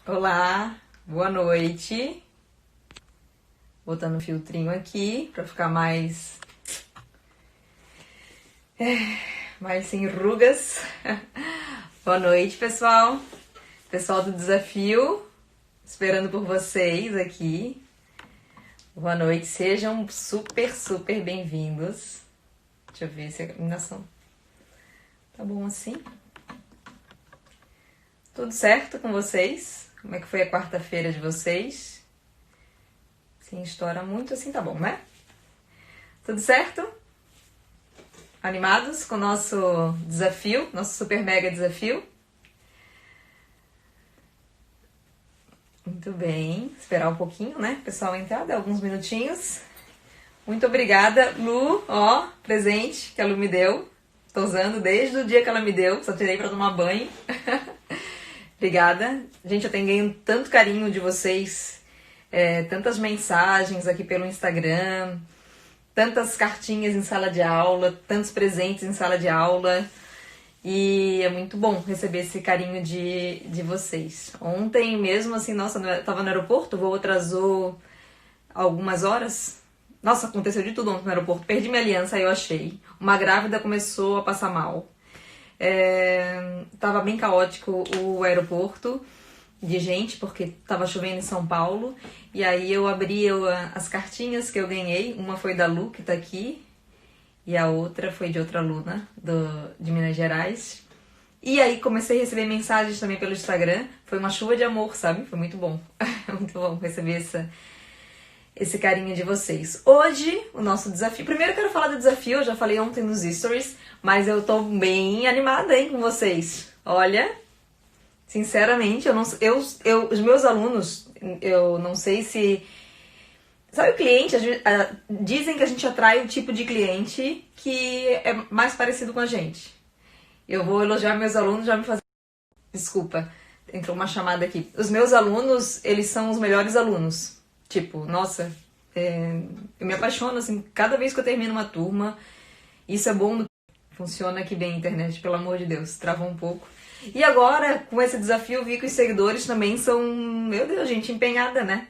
Olá, boa noite. Botando um filtrinho aqui pra ficar mais sem rugas. Boa noite, pessoal. Pessoal do desafio, esperando por vocês aqui. Boa noite, sejam super bem-vindos. Deixa eu ver se a iluminação tá bom assim. Tudo certo com vocês? Como é que foi a quarta-feira de vocês? Sim, estoura muito assim, tá bom, né? Tudo certo? Animados com o nosso desafio, nosso super mega desafio? Muito bem, esperar um pouquinho, né? O pessoal entrar, dá alguns minutinhos. Muito obrigada, Lu, ó, presente que a Lu me deu. Tô usando desde o dia que ela me deu, só tirei pra tomar banho. Obrigada. Gente, eu tenho ganho tanto carinho de vocês, tantas mensagens aqui pelo Instagram, tantas cartinhas em sala de aula, tantos presentes em sala de aula. E é muito bom receber esse carinho de vocês. Ontem mesmo, assim, nossa, eu tava no aeroporto, o voo atrasou algumas horas. Nossa, aconteceu de tudo ontem no aeroporto. Perdi minha aliança, aí eu achei. Uma grávida começou a passar mal. Tava bem caótico o aeroporto de gente, porque tava chovendo em São Paulo. E aí eu abri as cartinhas que eu ganhei. Uma foi da Lu, que tá aqui. E a outra foi de outra aluna de Minas Gerais. E aí comecei a receber mensagens também pelo Instagram. Foi uma chuva de amor, sabe? Foi muito bom. Muito bom receber esse carinho de vocês. Hoje, o nosso desafio... Primeiro eu quero falar do desafio, eu já falei ontem nos stories, mas eu tô bem animada, hein, com vocês. Olha, sinceramente, os meus alunos, eu não sei se... Sabe o cliente? Dizem que a gente atrai o tipo de cliente que é mais parecido com a gente. Eu vou elogiar meus alunos, já me fazer... Desculpa, entrou uma chamada aqui. Os meus alunos, eles são os melhores alunos. Tipo, nossa, eu me apaixono, assim, cada vez que eu termino uma turma. Isso é bom. Funciona aqui bem a internet, pelo amor de Deus, travou um pouco. E agora, com esse desafio, eu vi que os seguidores também são, meu Deus, gente empenhada, né?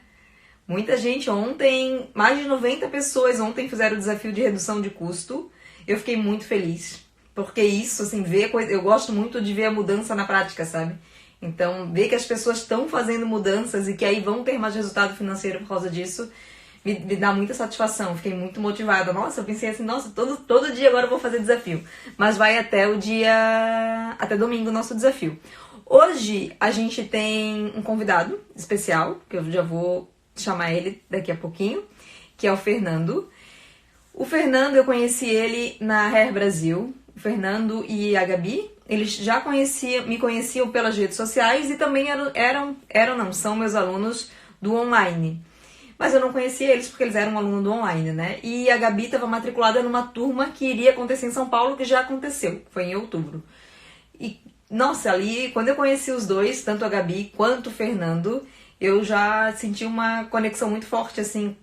Muita gente ontem, mais de 90 pessoas ontem fizeram o desafio de redução de custo. Eu fiquei muito feliz, porque isso, assim, eu gosto muito de ver a mudança na prática, sabe? Então, ver que as pessoas estão fazendo mudanças e que aí vão ter mais resultado financeiro por causa disso, me dá muita satisfação. Fiquei muito motivada. Nossa, eu pensei assim, nossa, todo dia agora eu vou fazer desafio. Mas vai até até domingo o nosso desafio. Hoje a gente tem um convidado especial, que eu já vou chamar ele daqui a pouquinho, que é o Fernando. O Fernando, eu conheci ele na Hair Brasil. O Fernando e a Gabi, eles já me conheciam pelas redes sociais e também são meus alunos do online. Mas eu não conhecia eles porque eles eram alunos do online, né? E a Gabi estava matriculada numa turma que iria acontecer em São Paulo, que já aconteceu, foi em outubro. E, nossa, ali, quando eu conheci os dois, tanto a Gabi quanto o Fernando, eu já senti uma conexão muito forte, assim,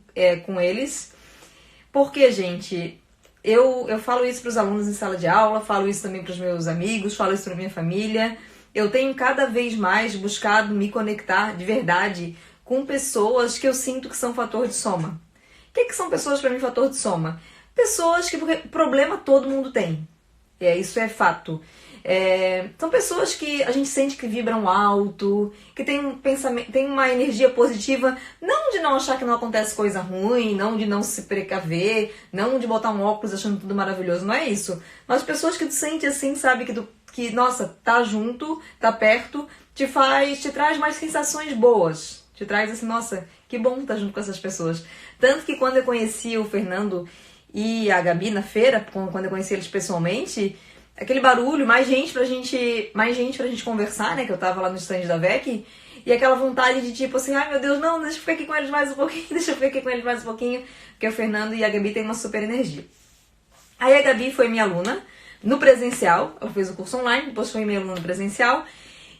com eles. Porque, gente... Eu falo isso para os alunos em sala de aula, falo isso também para os meus amigos, falo isso para minha família. Eu tenho cada vez mais buscado me conectar de verdade com pessoas que eu sinto que são fator de soma. O que são pessoas para mim fator de soma? Pessoas que problema todo mundo tem. Isso é fato. São pessoas que a gente sente que vibram alto, que tem um pensamento, tem uma energia positiva, não de não achar que não acontece coisa ruim, não de não se precaver, não de botar um óculos achando tudo maravilhoso, não é isso. Mas pessoas que tu sente assim, sabe, que nossa, tá junto, tá perto, te traz mais sensações boas. Te traz assim, nossa, que bom estar junto com essas pessoas. Tanto que quando eu conheci o Fernando e a Gabi na feira, quando eu conheci eles pessoalmente, aquele barulho, mais gente pra gente conversar, né? Que eu tava lá no stand da VEC. E aquela vontade de tipo assim, ai meu Deus, não, deixa eu ficar aqui com eles mais um pouquinho, deixa eu ficar aqui com eles mais um pouquinho. Porque o Fernando e a Gabi têm uma super energia. Aí a Gabi foi minha aluna no presencial, eu fiz o curso online, depois foi minha aluna no presencial.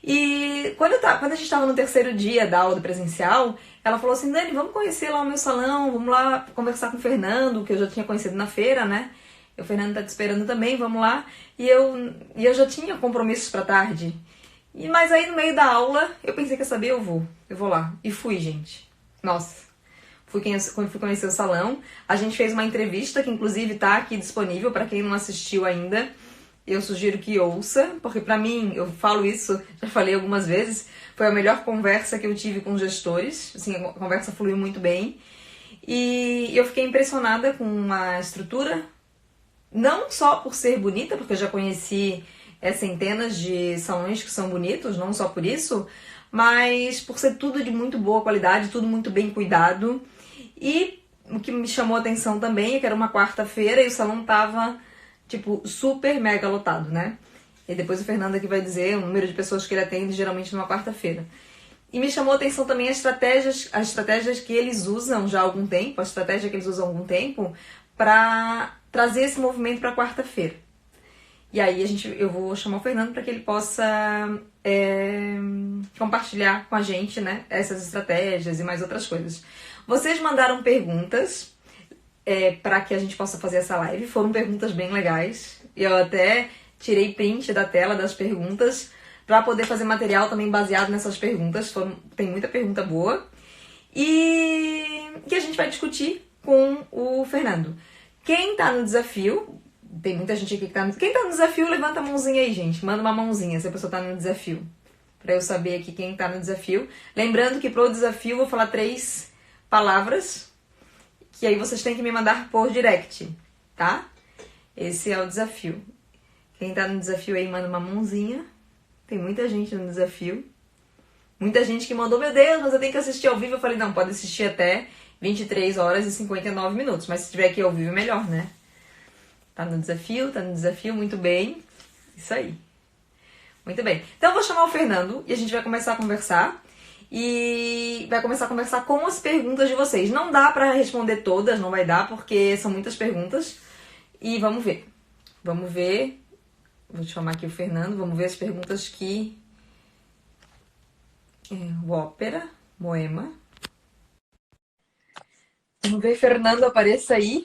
E quando a gente tava no terceiro dia da aula do presencial, ela falou assim, Dani, vamos conhecer lá o meu salão, vamos lá conversar com o Fernando, que eu já tinha conhecido na feira, né? O Fernando tá te esperando também, vamos lá. E eu já tinha compromissos pra tarde. Mas aí no meio da aula, eu pensei, quer saber, eu vou lá. E fui, gente. Nossa, fui conhecer o salão. A gente fez uma entrevista, que inclusive tá aqui disponível para quem não assistiu ainda. Eu sugiro que ouça, porque pra mim, eu falo isso, já falei algumas vezes, foi a melhor conversa que eu tive com os gestores. Assim, a conversa fluiu muito bem. E eu fiquei impressionada com a estrutura, não só por ser bonita, porque eu já conheci centenas de salões que são bonitos, não só por isso, mas por ser tudo de muito boa qualidade, tudo muito bem cuidado. E o que me chamou a atenção também é que era uma quarta-feira e o salão tava, tipo, super mega lotado, né? E depois o Fernando aqui vai dizer o número de pessoas que ele atende geralmente numa quarta-feira. E me chamou a atenção também as estratégias que eles usam já há algum tempo, a estratégia que eles usam há algum tempo, para trazer esse movimento para quarta-feira. E aí eu vou chamar o Fernando para que ele possa compartilhar com a gente, né, essas estratégias e mais outras coisas. Vocês mandaram perguntas para que a gente possa fazer essa live. Foram perguntas bem legais. Eu até tirei print da tela das perguntas para poder fazer material também baseado nessas perguntas. Tem muita pergunta boa. E que a gente vai discutir com o Fernando. Quem tá no desafio, tem muita gente aqui que tá no... Quem tá no desafio, levanta a mãozinha aí, gente. Manda uma mãozinha se a pessoa tá no desafio. Pra eu saber aqui quem tá no desafio. Lembrando que pro desafio eu vou falar 3 palavras, que aí vocês têm que me mandar por direct, tá? Esse é o desafio. Quem tá no desafio aí, manda uma mãozinha. Tem muita gente no desafio. Muita gente que mandou, meu Deus, mas eu tenho que assistir ao vivo. Eu falei, não, pode assistir até 23 horas e 59 minutos. Mas se estiver aqui ao vivo, melhor, né? Tá no desafio, muito bem. Isso aí. Muito bem. Então eu vou chamar o Fernando e a gente vai começar a conversar. E vai começar a conversar com as perguntas de vocês. Não dá pra responder todas, não vai dar, porque são muitas perguntas. E vamos ver. Vamos ver. Vou chamar aqui o Fernando. Vamos ver as perguntas que... o ópera, Moema. Vamos ver, Fernando, apareça aí.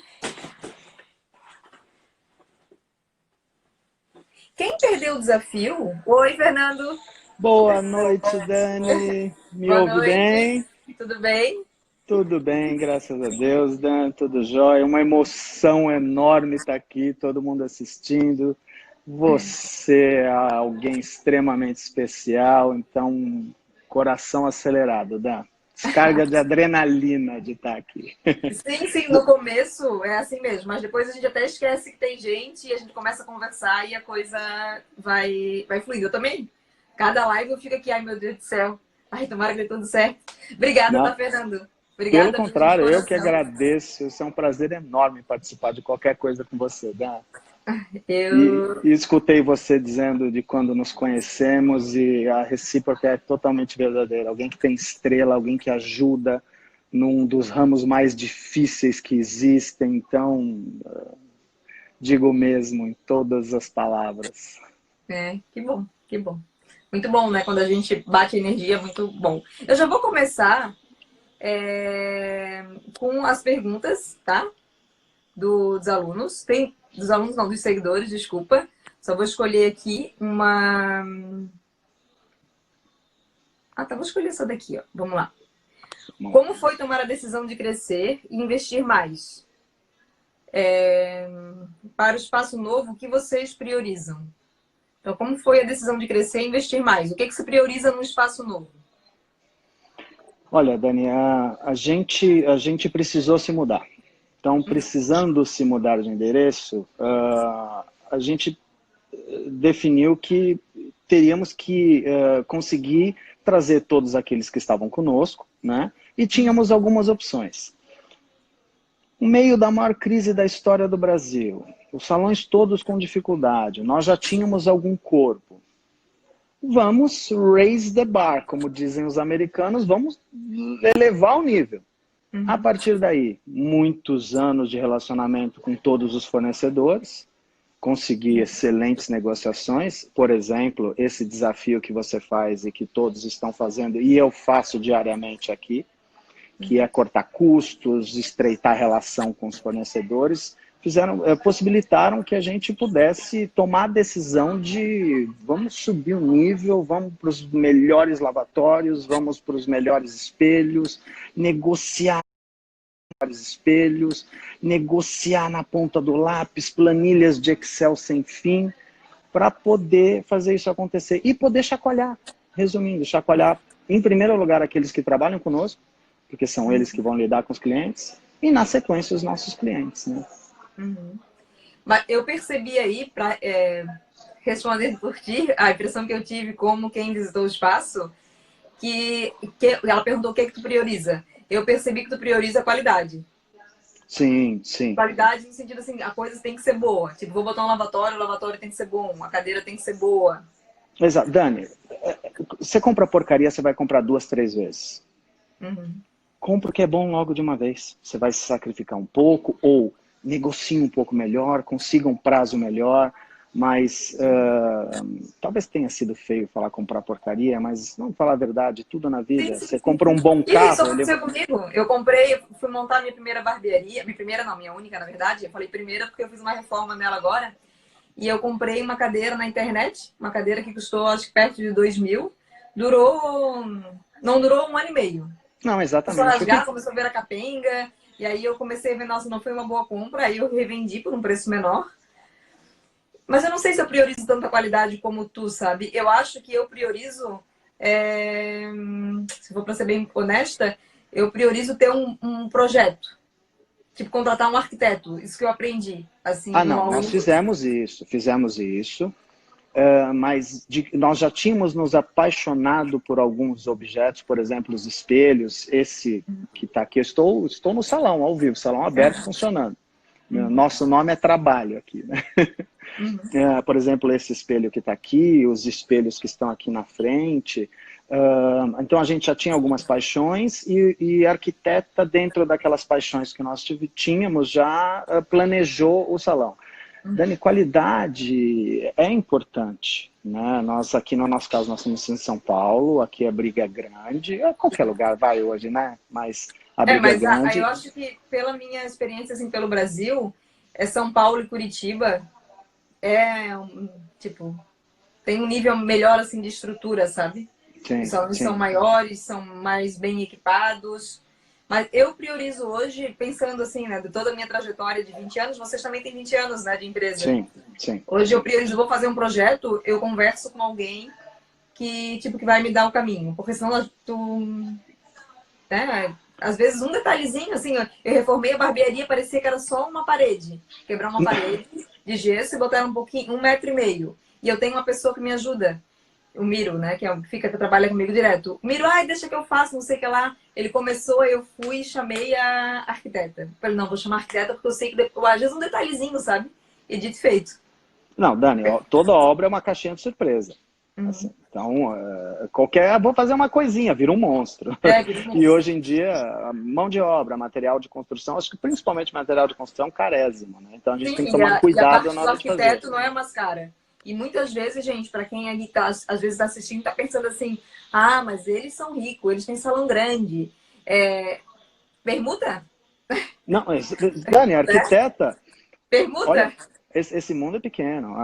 Quem perdeu o desafio? Oi, Fernando. Boa noite, Dani. Me Boa ouve noite. bem? Tudo bem? Tudo bem, graças a Deus, Dan. Tudo jóia. Uma emoção enorme estar aqui, todo mundo assistindo. Você é alguém extremamente especial, então, coração acelerado, Dan. Descarga de adrenalina de estar aqui. Sim, no começo é assim mesmo, mas depois a gente até esquece que tem gente e a gente começa a conversar e a coisa vai fluindo. Eu também, cada live eu fico aqui, ai meu Deus do céu, ai tomara que dê tudo certo. Obrigada, Não, tá, Fernando? pelo Obrigada mesmo de contrário, eu que coração. agradeço. Isso é um prazer enorme participar de qualquer coisa com você, Dan. Eu E escutei você dizendo de quando nos conhecemos e a recíproca é totalmente verdadeira. Alguém que tem estrela, alguém que ajuda num dos ramos mais difíceis que existem. Então, digo mesmo em todas as palavras. que bom, que bom. Muito bom, né? Quando a gente bate energia, muito bom. Eu já vou começar com as perguntas, tá? Dos alunos. Dos alunos não, dos seguidores, desculpa. Só vou escolher aqui uma... tá, vou escolher essa daqui, ó. Vamos lá. Como foi tomar a decisão de crescer e investir mais? Para o espaço novo, o que vocês priorizam? Então, como foi a decisão de crescer e investir mais? O que se prioriza no espaço novo? Olha, Dani, a gente precisou se mudar. Então, precisando se mudar de endereço, a gente definiu que teríamos que conseguir trazer todos aqueles que estavam conosco, né? E tínhamos algumas opções. No meio da maior crise da história do Brasil, os salões todos com dificuldade, nós já tínhamos algum corpo. Vamos raise the bar, como dizem os americanos, vamos elevar o nível. A partir daí, muitos anos de relacionamento com todos os fornecedores, consegui excelentes negociações. Por exemplo, esse desafio que você faz e que todos estão fazendo, e eu faço diariamente aqui, que é cortar custos, estreitar a relação com os fornecedores, possibilitaram que a gente pudesse tomar a decisão de vamos subir o nível, vamos para os melhores lavatórios, vamos para os melhores espelhos, negociar os espelhos, negociar na ponta do lápis, planilhas de Excel sem fim, para poder fazer isso acontecer e poder chacoalhar, resumindo, chacoalhar em primeiro lugar aqueles que trabalham conosco, porque são eles que vão lidar com os clientes, e na sequência os nossos clientes, né? Uhum. Mas eu percebi aí, respondendo por ti, a impressão que eu tive como quem visitou o espaço, que ela perguntou o que é que tu prioriza. Eu percebi que tu prioriza a qualidade. Sim, sim. Qualidade no sentido assim, a coisa tem que ser boa. Tipo, vou botar um lavatório, o lavatório tem que ser bom, a cadeira tem que ser boa. Exato. Dani, você compra porcaria, você vai comprar 2, 3 vezes. Uhum. Compra o que é bom logo de uma vez. Você vai se sacrificar um pouco, ou negocie um pouco melhor, consiga um prazo melhor, mas talvez tenha sido feio falar comprar porcaria, mas vamos falar a verdade, tudo na vida. Sim, sim, Você sim. compra um bom E isso carro... aconteceu comigo. Eu comprei, fui montar minha primeira barbearia. Minha primeira não, minha única, na verdade. Eu falei primeira porque eu fiz uma reforma nela agora. E eu comprei uma cadeira na internet. Uma cadeira que custou, acho que perto de 2.000. Não durou 1 ano e meio. Não, Começou a exatamente. rasgar, começou a ver a capenga. E aí eu comecei a ver, nossa, não foi uma boa compra. Aí eu revendi por um preço menor. Mas eu não sei se eu priorizo tanta qualidade como tu, sabe? Eu acho que eu priorizo, se for para ser bem honesta, eu priorizo ter um projeto. Tipo, contratar um arquiteto. Isso que eu aprendi. Assim, Não, nós fizemos isso. Mas nós já tínhamos nos apaixonado por alguns objetos, por exemplo, os espelhos. Esse que está aqui, eu estou no salão, ao vivo, salão aberto, funcionando. Nosso nome é trabalho aqui, né? Uhum. Por exemplo, esse espelho que está aqui, os espelhos que estão aqui na frente. Então, a gente já tinha algumas paixões e a arquiteta, dentro daquelas paixões que nós tínhamos, já planejou o salão. Dani, qualidade é importante, né? Nós aqui, no nosso caso, nós estamos em São Paulo, aqui a briga é grande, qualquer lugar vai hoje, né? Mas a briga é Mas aí eu grande. acho que, pela minha experiência, assim, pelo Brasil, São Paulo e Curitiba tipo, tem um nível melhor, assim, de estrutura, sabe? Os Sim, salões são sim, maiores, são mais bem equipados. Mas eu priorizo hoje, pensando assim, né, de toda a minha trajetória de 20 anos, vocês também têm 20 anos, né, de empresa. sim, sim. Hoje eu priorizo, vou fazer um projeto, eu converso com alguém que, tipo, que vai me dar o caminho. Porque senão né, às vezes um detalhezinho, assim, eu reformei a barbearia, parecia que era só uma parede. Quebrar uma parede de gesso e botar um pouquinho, 1,5 m. E eu tenho uma pessoa que me ajuda, o Miro, né? Que trabalha comigo direto. O Miro, deixa que eu faço, não sei o que lá. Ele começou, eu fui e chamei a arquiteta. Falei, não, vou chamar a arquiteta porque eu sei que depois, às vezes um detalhezinho, sabe? E dito e feito. Não, Dani, toda obra é uma caixinha de surpresa. Assim, Uhum. então, vou fazer uma coisinha, vira um monstro. Vira um E monstro. hoje em dia, a mão de obra, material de construção, acho que principalmente material de construção, carésimo, né? Então a gente tem que Sim, tomar um e a cuidado parte na do hora de fazer. arquiteto não é mais cara. E muitas vezes, gente, para quem aí tá, às vezes tá assistindo, tá pensando assim, mas eles são ricos, eles têm salão grande. Permuta? Não, Dani, Né? arquiteta, olha, Permuta? esse mundo é pequeno.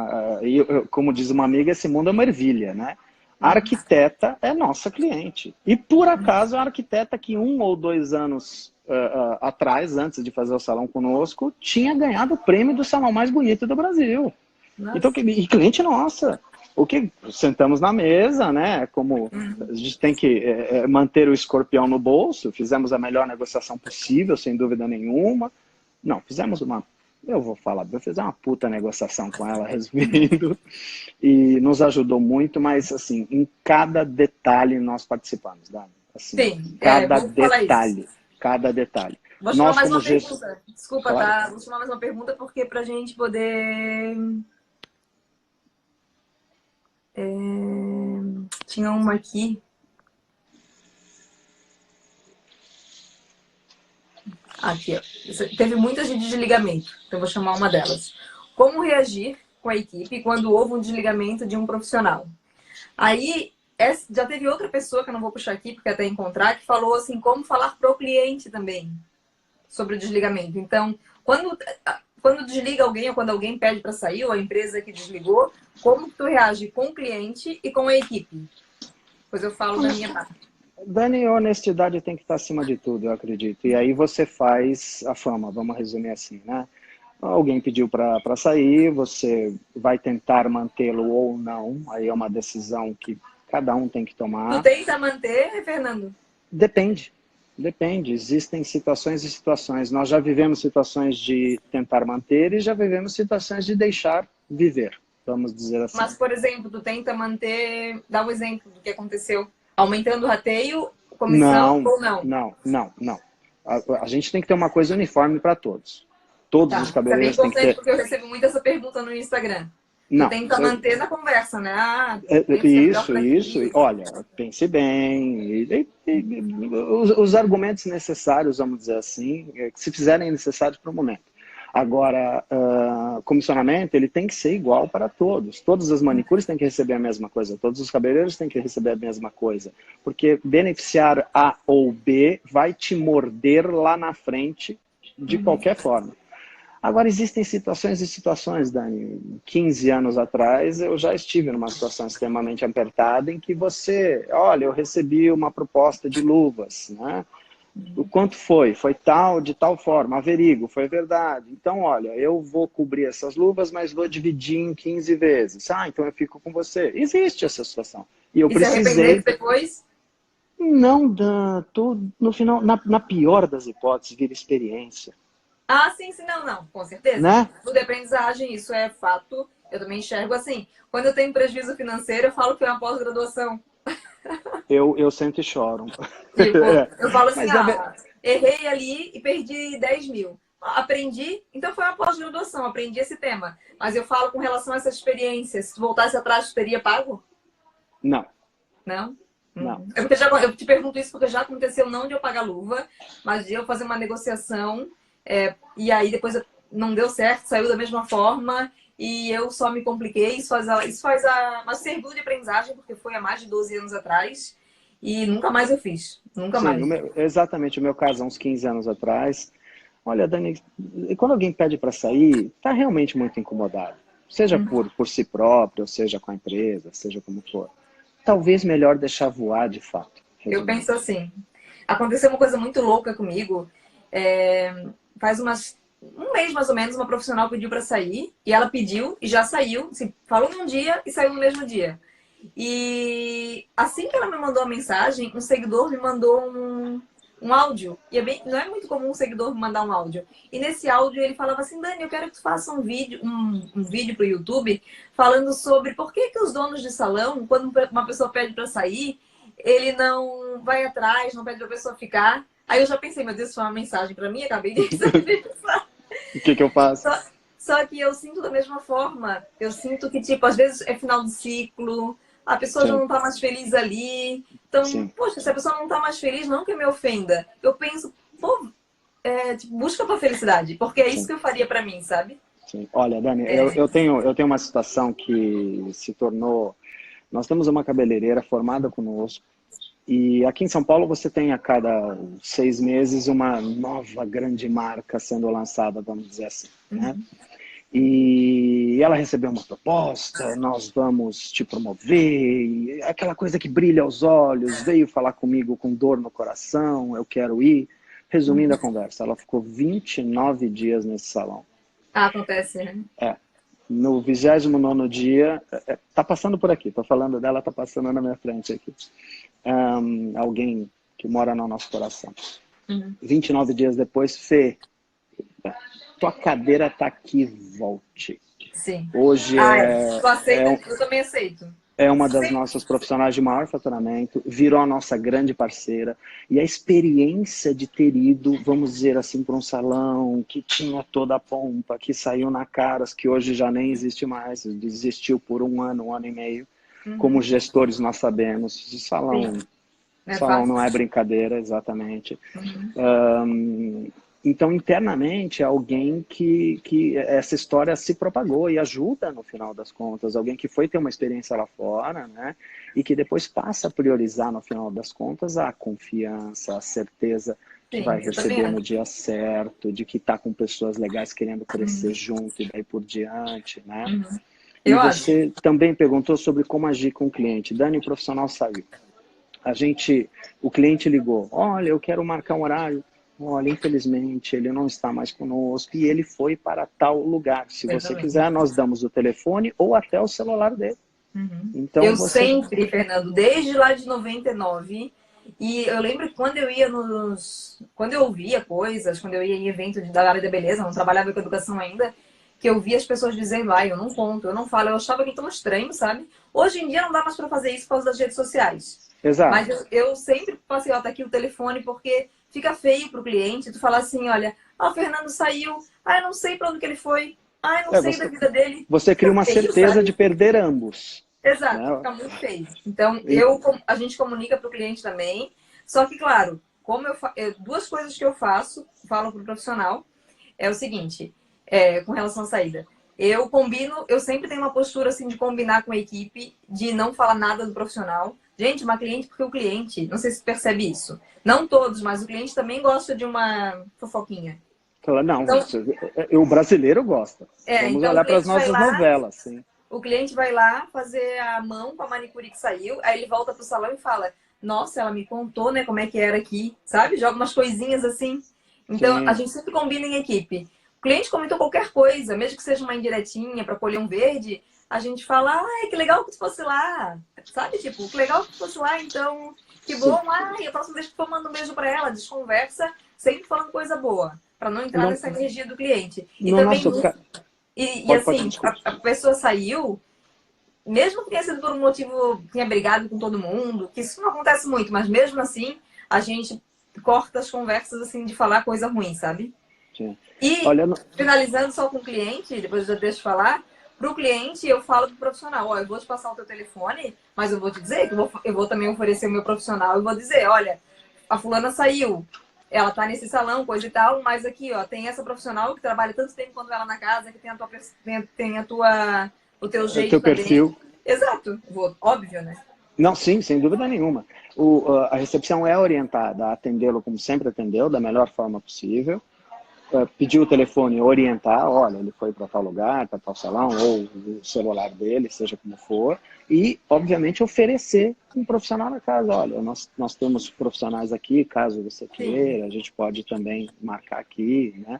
E como diz uma amiga, esse mundo é uma ervilha, né? A Uhum. arquiteta é nossa cliente. E por acaso a arquiteta que 1 ou 2 anos atrás, antes de fazer o salão conosco, tinha ganhado o prêmio do salão mais bonito do Brasil. Então, Nossa. e cliente nossa. O que sentamos na mesa, né? Como a gente tem que manter o escorpião no bolso, fizemos a melhor negociação possível, sem dúvida nenhuma. Não, eu fiz uma puta negociação com ela, resumindo, e nos ajudou muito, mas assim, em cada detalhe nós participamos, Dani. Assim, Sim, cada vamos falar isso. detalhe, cada detalhe. Vou chamar Nós mais como uma gestos, pergunta. Desculpa, claro. tá? Vou chamar mais uma pergunta porque pra gente poder. Tinha uma aqui. Aqui, ó. Teve muitas de desligamento, então eu vou chamar uma delas. Como reagir com a equipe quando houve um desligamento de um profissional? Aí, já teve outra pessoa, que eu não vou puxar aqui, porque até encontrar, que falou assim, como falar pro cliente também sobre o desligamento. Então, quando quando desliga alguém ou quando alguém pede para sair, ou a empresa que desligou, como que tu reage com o cliente e com a equipe? Pois eu falo da minha parte. Dani, honestidade tem que estar acima de tudo, eu acredito. E aí você faz a fama, vamos resumir assim, né? Alguém pediu para sair, você vai tentar mantê-lo ou não, aí é uma decisão que cada um tem que Tu tomar. tenta manter, Fernando? Depende, depende. Existem situações e situações. Nós já vivemos situações de tentar manter e já vivemos situações de deixar viver, vamos dizer assim. Mas, por exemplo, tu tenta manter, dá um exemplo do que aconteceu, aumentando o rateio, comissão Não, ou não? não, não, não. A gente tem que ter uma coisa uniforme para todos. Todos os Tá, isso é bem cabeleireiros têm que importante ter. porque eu recebo muito essa pergunta no Instagram. Tu Não, tenta manter na conversa, né? Ah, tem que ser melhor isso, para isso. ti. Olha, pense bem. Os argumentos necessários, vamos dizer assim, que se fizerem necessários para o momento. Agora, comissionamento, ele tem que ser igual para todos. Todas as manicures têm que receber a mesma coisa. Todos os cabeleireiros têm que receber a mesma coisa. Porque beneficiar A ou B vai te morder lá na frente de qualquer forma. Agora, existem situações e situações, Dani. 15 anos atrás, eu já estive numa situação extremamente apertada em que você, olha, eu recebi uma proposta de luvas, né? O quanto foi? Foi tal, de tal forma, averigo, foi verdade. Então, olha, eu vou cobrir essas luvas, mas vou dividir em 15 vezes. Ah, então eu fico com você. Existe essa situação. E eu E se arrepender precisei. depois? Não, Dan, no final, na pior das hipóteses, vira experiência, Ah, sim, sim, não, não, com certeza. né? Tudo é aprendizagem, isso é fato. Eu também enxergo assim. Quando eu tenho prejuízo financeiro, eu falo que é uma pós-graduação. Eu sento e choro. Tipo, eu falo assim, Mas é, ah, errei ali e perdi 10 mil. Aprendi, então foi uma pós-graduação, aprendi esse tema. Mas eu falo com relação a essa experiência. Se tu voltasse atrás, tu teria pago? não, Não? não. É porque eu te pergunto isso porque já aconteceu não de eu pagar luva, mas de eu fazer uma negociação e aí depois não deu certo, saiu da mesma forma e eu só me compliquei. Isso faz uma serviu de aprendizagem porque foi há mais de 12 anos atrás e nunca mais eu fiz. Nunca Sim, mais. exatamente o meu caso, há uns 15 anos atrás. Olha, Dani, quando alguém pede para sair, está realmente muito incomodado. Seja por si próprio, seja com a empresa, seja como for. Talvez melhor deixar voar de fato, Eu resumindo. penso assim. Aconteceu uma coisa muito louca comigo. Faz um mês mais ou menos, uma profissional pediu para sair e ela pediu e já saiu. Assim, falou num dia e saiu no mesmo dia. E assim que ela me mandou a mensagem, um seguidor me mandou um áudio. E não é muito comum um seguidor me mandar um áudio. E nesse áudio ele falava assim, Dani, eu quero que tu faça um vídeo pro YouTube falando sobre por que os donos de salão, quando uma pessoa pede para sair, ele não vai atrás, não pede pra pessoa ficar. Aí eu já pensei, meu Deus, isso foi uma mensagem para mim, acabei de receber. O que eu faço? Só, só que eu sinto da mesma forma. Eu sinto que, tipo, às vezes é final de ciclo, a pessoa já Sim, não tá mais feliz ali. Então, sim, poxa, se a pessoa não tá mais feliz, não que me ofenda. Eu penso, pô, tipo, busca a tua felicidade, porque é isso sim. que eu faria pra mim, sabe? Sim. Olha, Dani, É. eu tenho uma situação que se tornou. Nós temos uma cabeleireira formada conosco, e aqui em São Paulo você tem a cada 6 meses uma nova grande marca sendo lançada, vamos dizer assim, né? E ela recebeu uma proposta, nós vamos te promover, e aquela coisa que brilha aos olhos, veio falar comigo com dor no coração, eu quero ir. Resumindo a conversa, ela ficou 29 dias nesse salão. Ah, acontece, né? É, no 29º dia, tá passando por aqui, tô falando dela, tá passando na minha frente aqui. Alguém que mora no nosso coração. 29 dias depois, Fê, tua cadeira tá aqui, volte. Sim. Hoje Ah, é, tu aceita? é, Eu também aceito. é uma das Sim. nossas profissionais de maior faturamento, virou a nossa grande parceira, e a experiência de ter ido, vamos dizer assim, para um salão que tinha toda a pompa, que saiu na Caras, que hoje já nem existe mais, desistiu por um ano e meio, como gestores nós sabemos, o Sim. Não é salão fácil. não é brincadeira, exatamente. Então, internamente, é alguém que essa história se propagou e ajuda, no final das contas. Alguém que foi ter uma experiência lá fora, né? E que depois passa a priorizar, no final das contas, a confiança, a certeza. que Sim, vai você também receber acha? no dia certo, de que está com pessoas legais querendo crescer junto e daí por diante, né? Uhum. E Eu acho. você também perguntou sobre como agir com o cliente. Dani, o profissional saiu. O cliente ligou, olha, eu quero marcar um horário. Olha, infelizmente, ele não está mais conosco e ele foi para tal lugar. Se Eu você também. quiser, nós damos o telefone ou até o celular dele. Uhum. Então, Eu você... sempre, Fernando, desde lá de 99, e eu lembro que quando eu ia quando eu ouvia coisas, quando eu ia em eventos da área da beleza, não trabalhava com educação ainda, que eu via as pessoas dizendo, eu não conto, eu não falo, eu achava aquilo tão estranho, sabe? Hoje em dia não dá mais pra fazer isso por causa das redes sociais. Mas Exato. eu sempre passei, tá aqui o telefone, porque fica feio pro cliente tu falar assim, olha, o Fernando saiu, eu não sei pra onde que ele foi, eu não É, sei da você, vida dele. você cria Fica uma feio, certeza de sabe? perder ambos. Exato, Né? fica muito feio. Então, E, a gente comunica para o cliente também. Só que, claro, duas coisas que eu faço, falo para o profissional, é o seguinte, com relação à saída. Eu sempre tenho uma postura assim de combinar com a equipe, de não falar nada do profissional. Gente, uma cliente, porque o cliente, não sei se percebe isso. Não todos, mas o cliente também gosta de uma fofoquinha. fala, não, Então, o brasileiro gosta. Vamos então o olhar para as cliente vai nossas lá, novelas, sim. o cliente vai lá fazer a mão com a manicure que saiu, aí ele volta pro salão e fala: Nossa, ela me contou, né, como é que era aqui, sabe? Joga umas coisinhas assim. Então, a Sim. gente sempre combina em equipe. O cliente comentou qualquer coisa, mesmo que seja uma indiretinha para colher um verde, a gente fala: Ai, que legal que tu fosse lá, sabe? Tipo, que legal que tu fosse lá, então, que Sim. bom. Ai, a próxima vez que for, manda um beijo para ela, desconversa, sempre falando coisa boa, para não entrar No, nessa energia do cliente. E no também, nosso caso... e Pode, assim, desculpe. a pessoa saiu mesmo que tenha sido por um motivo, tenha brigado com todo mundo, que isso não acontece muito, mas mesmo assim, a gente corta as conversas assim de falar coisa ruim, sabe? Sim. E Olha, finalizando só com o cliente, depois eu já deixo de falar, para o cliente eu falo pro profissional, eu vou te passar o teu telefone, mas eu vou te dizer que eu vou também oferecer o meu profissional, eu vou dizer, olha, a fulana saiu, ela tá nesse salão, coisa e tal, mas aqui, ó, tem essa profissional que trabalha tanto tempo quanto ela na casa, que tem o teu teu jeito também. perfil... Exato, vou, óbvio, né? Não, sim, sem dúvida nenhuma. A recepção é orientada a atendê-lo como sempre atendeu, da melhor forma possível. Pedir o telefone, orientar, olha, ele foi para tal lugar, para tal salão, ou o celular dele, seja como for, e, obviamente, oferecer um profissional na casa. Olha, nós temos profissionais aqui, caso você Sim, queira, a gente pode também marcar aqui, né?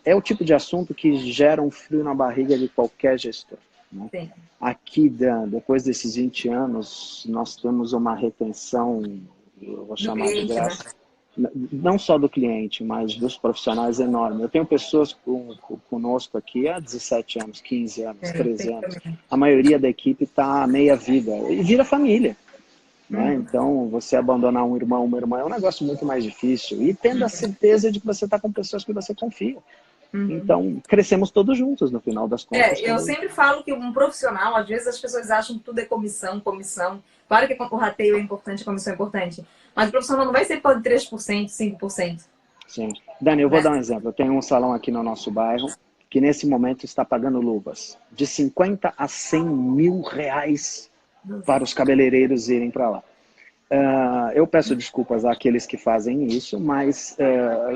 É o tipo de assunto que gera um frio na barriga de qualquer gestor, né? sim. Aqui, depois desses 20 anos, nós temos uma retenção, eu vou Do chamar de cliente, né? graça, não só do cliente, mas dos profissionais enorme. Eu tenho pessoas conosco aqui há 17 anos, 15 anos, Tem 13 anos. também. A maioria da equipe está meia vida e vira família. Né? Uhum, Então, você abandonar um irmão, uma irmã é um negócio muito mais difícil. E tendo a certeza de que você está com pessoas que você confia. uhum. Então, crescemos todos juntos, no final das contas. Eu sempre falo que um profissional, às vezes as pessoas acham que tudo é comissão, comissão. Claro que o rateio é importante, a comissão é importante. Mas o profissional não vai ser por 3%, 5%, Sim. Dani, eu vou né? dar um exemplo. Eu tenho um salão aqui no nosso bairro que nesse momento está pagando luvas de 50 a 100 mil reais para os cabeleireiros irem para lá. Eu peço desculpas àqueles que fazem isso, mas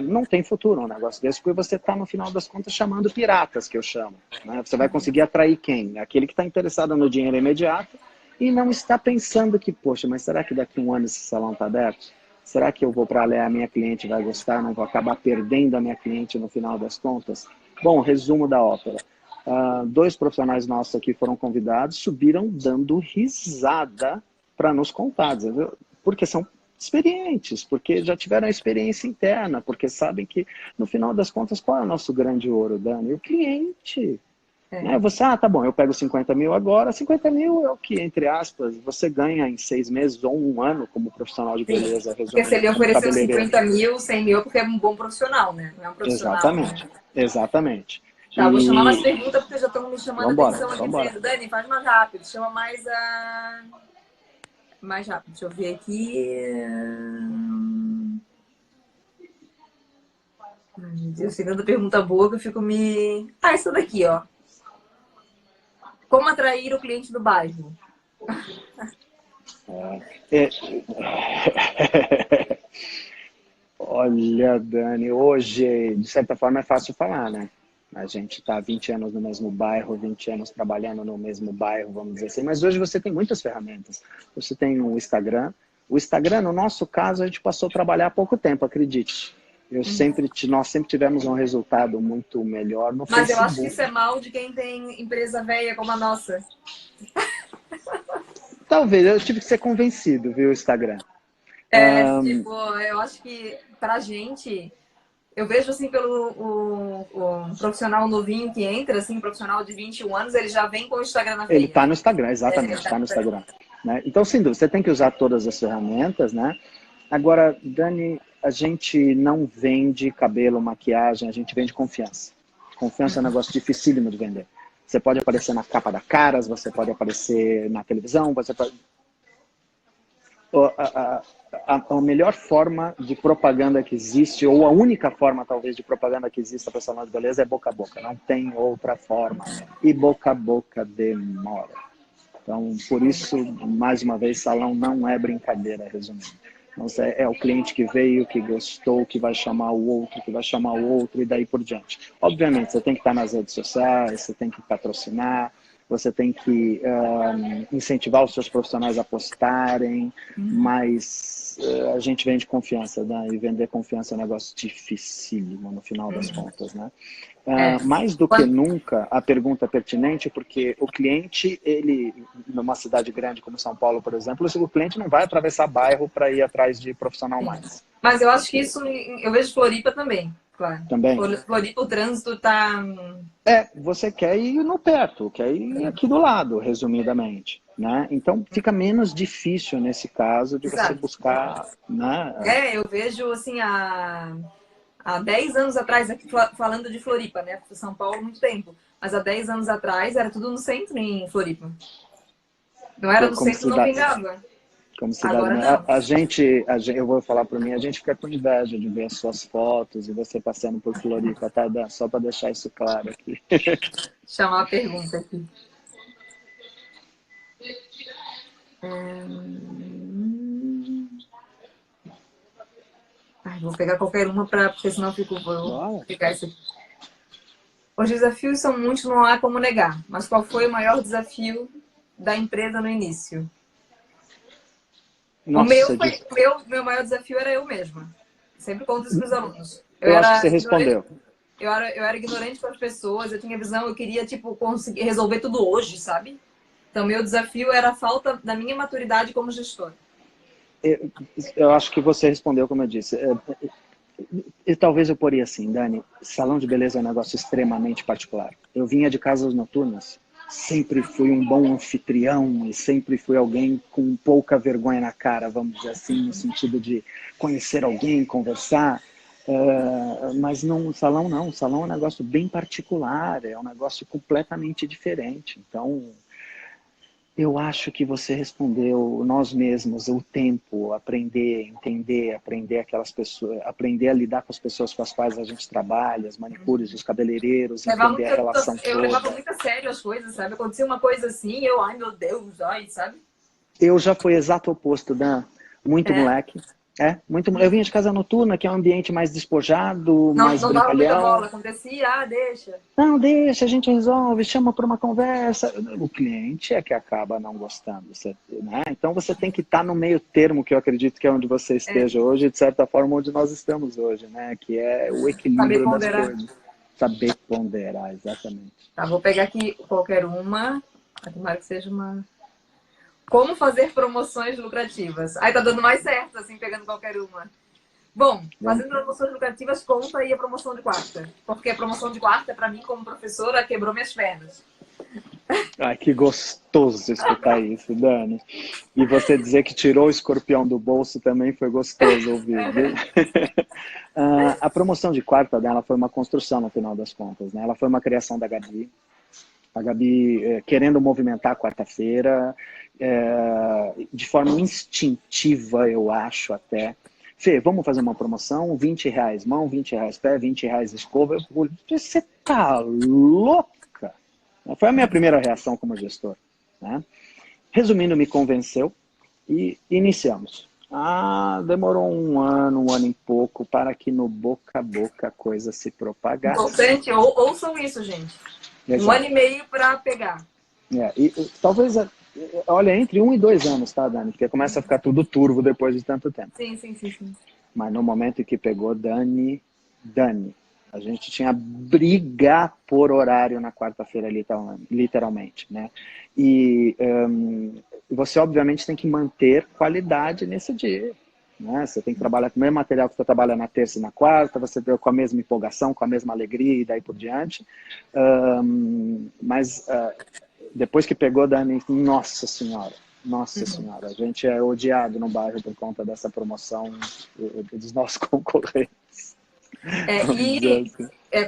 não tem futuro um negócio desse, porque você está, no final das contas, chamando piratas, que eu chamo. Né? Você vai conseguir atrair quem? Aquele que está interessado no dinheiro imediato e não está pensando que, poxa, mas será que daqui a um ano esse salão está aberto? Será que eu vou para lá, a minha cliente vai gostar, não vou acabar perdendo a minha cliente no final das contas? Bom, resumo da ópera. Dois profissionais nossos aqui foram convidados, subiram dando risada para nos contar, porque são experientes, porque já tiveram experiência interna, porque sabem que, no final das contas, qual é o nosso grande ouro, Dani? O cliente. É. Né? Você, tá bom, eu pego 50 mil agora, 50 mil é o que, entre aspas, você ganha em 6 meses ou um ano como profissional de Sim. beleza, Porque se resumindo, ele como ofereceu cabeleireiro. 50 mil, 100 mil, porque é um bom profissional, né? Não é um profissional. Exatamente, exatamente. Tá, vou chamar mais E perguntas porque já estão me chamando a vambora, atenção aqui, vambora. dizendo, Dani, faz mais rápido, chama mais a. Mais rápido, deixa eu ver aqui. Ai, meu Deus, tem tanta pergunta boa que eu fico me. Essa daqui, ó. Como atrair o cliente do bairro? É, Olha, Dani, hoje, de certa forma, é fácil falar, né? A gente está há 20 anos no mesmo bairro, 20 anos trabalhando no mesmo bairro, vamos dizer assim. Mas hoje você tem muitas ferramentas. Você tem o Instagram. O Instagram, no nosso caso, a gente passou a trabalhar há pouco tempo, acredite. Nós sempre tivemos um resultado muito melhor no Mas eu acho que Facebook. isso é mal de quem tem empresa velha como a nossa. Talvez, eu tive que ser convencido, viu, Instagram. Tipo, eu acho que pra gente, eu vejo assim pelo o profissional novinho que entra, assim, um profissional de 21 anos, ele já vem com o Instagram na Ele veia. está no Instagram, exatamente, está no Instagram. Né? Então, sem dúvida, você tem que usar todas as ferramentas, né? Agora, Dani, a gente não vende cabelo, maquiagem, a gente vende confiança. Confiança é um negócio dificílimo de vender. Você pode aparecer na capa da Caras, você pode aparecer na televisão, você pode... A melhor forma de propaganda que existe, ou a única forma, talvez, de propaganda que exista para salão de beleza é boca a boca. Não tem outra forma. E boca a boca demora. Então, por isso, mais uma vez, salão não é brincadeira, resumindo. Então, é o cliente que veio, que gostou, que vai chamar o outro, que vai chamar o outro e daí por diante. Obviamente, você tem que estar nas redes sociais, você tem que patrocinar, você tem que incentivar os seus profissionais a postarem, mas a gente vende confiança, né? E vender confiança é um negócio dificílimo no final das contas, né? Mais do que nunca, a pergunta é pertinente, porque o cliente, ele, numa cidade grande como São Paulo, por exemplo, o cliente não vai atravessar bairro para ir atrás de profissional mais. Mas eu acho que isso, eu vejo Floripa também, claro. Também. Floripa, o trânsito tá... Você quer ir no perto, quer ir aqui do lado, resumidamente. Né? Então fica menos difícil nesse caso de você buscar... Né? Eu vejo assim, há 10 anos atrás, aqui falando de Floripa, né? São Paulo há muito tempo. Mas há 10 anos atrás era tudo no centro em Floripa. Não era no centro, não vingava. Como cidade. Agora não. A gente, eu vou falar por mim, a gente fica com inveja de ver as suas fotos e você passando por Floripa, tá? Só para deixar isso claro aqui. Chamar a pergunta aqui. Vou pegar qualquer uma, porque senão vou ficar isso aqui. Os desafios são muitos, não há como negar. Mas qual foi o maior desafio da empresa no início? Nossa, meu maior desafio era eu mesma. Sempre conto isso para os alunos. Eu acho que você respondeu. Eu era ignorante com as pessoas, eu tinha visão, eu queria conseguir resolver tudo hoje, sabe? Então, meu desafio era a falta da minha maturidade como gestora. Eu acho que você respondeu como eu disse. E talvez eu poria assim, Dani, salão de beleza é um negócio extremamente particular. Eu vinha de casas noturnas, sempre fui um bom anfitrião e sempre fui alguém com pouca vergonha na cara, vamos dizer assim, no sentido de conhecer alguém, conversar. Mas não, salão não. O salão é um negócio bem particular, é um negócio completamente diferente. Então... eu acho que você respondeu nós mesmos, o tempo, aprender, entender, aprender aquelas pessoas, aprender a lidar com as pessoas com as quais a gente trabalha, as manicures, os cabeleireiros, entender a relação toda. Eu levava muito a sério as coisas, sabe? Acontecia uma coisa assim, ai meu Deus, ai, sabe? Eu já fui exato oposto, Dan. Muito moleque. Eu vinha de casa noturna, que é um ambiente mais despojado, mais brincalhão. Não dava muita bola, acontecia, deixa. Não, deixa, a gente resolve, chama para uma conversa. O cliente é que acaba não gostando, né? Então você tem que estar no meio termo, que eu acredito que é onde você esteja hoje, de certa forma, onde nós estamos hoje, né? Que é o equilíbrio das coisas. Saber ponderar, exatamente. Tá, vou pegar aqui qualquer uma. Tomara que seja uma... Como fazer promoções lucrativas? Aí tá dando mais certo, assim, pegando qualquer uma. Bom, fazendo promoções lucrativas, conta aí a promoção de quarta. Porque a promoção de quarta, pra mim, como professora, quebrou minhas pernas. Ai, que gostoso escutar isso, Dani. E você dizer que tirou o escorpião do bolso também foi gostoso ouvir, viu? A promoção de quarta dela foi uma construção, no final das contas, né? Ela foi uma criação da Gabi. A Gabi querendo movimentar a quarta-feira, de forma instintiva, eu acho até. Fê, vamos fazer uma promoção, R$20 mão, R$20 pé, R$20 escova. Você tá louca? Foi a minha primeira reação como gestor. Né? Resumindo, me convenceu e iniciamos. Demorou um ano e pouco, para que no boca a boca a coisa se propagasse. Importante, ouçam isso, gente. Exato. 1 ano e meio para pegar. E talvez, olha, entre 1 e 2 anos, tá, Dani? Porque começa a ficar tudo turvo depois de tanto tempo. Sim, sim, sim, sim. Mas no momento em que pegou, Dani, a gente tinha brigar por horário na quarta-feira, literalmente, né? E você, obviamente, tem que manter qualidade nesse dia, né? Você tem que trabalhar com o mesmo material que você trabalha na terça e na quarta, você com a mesma empolgação, com a mesma alegria e daí por diante. Mas depois que pegou, Dani, nossa senhora, a gente é odiado no bairro por conta dessa promoção dos nossos concorrentes.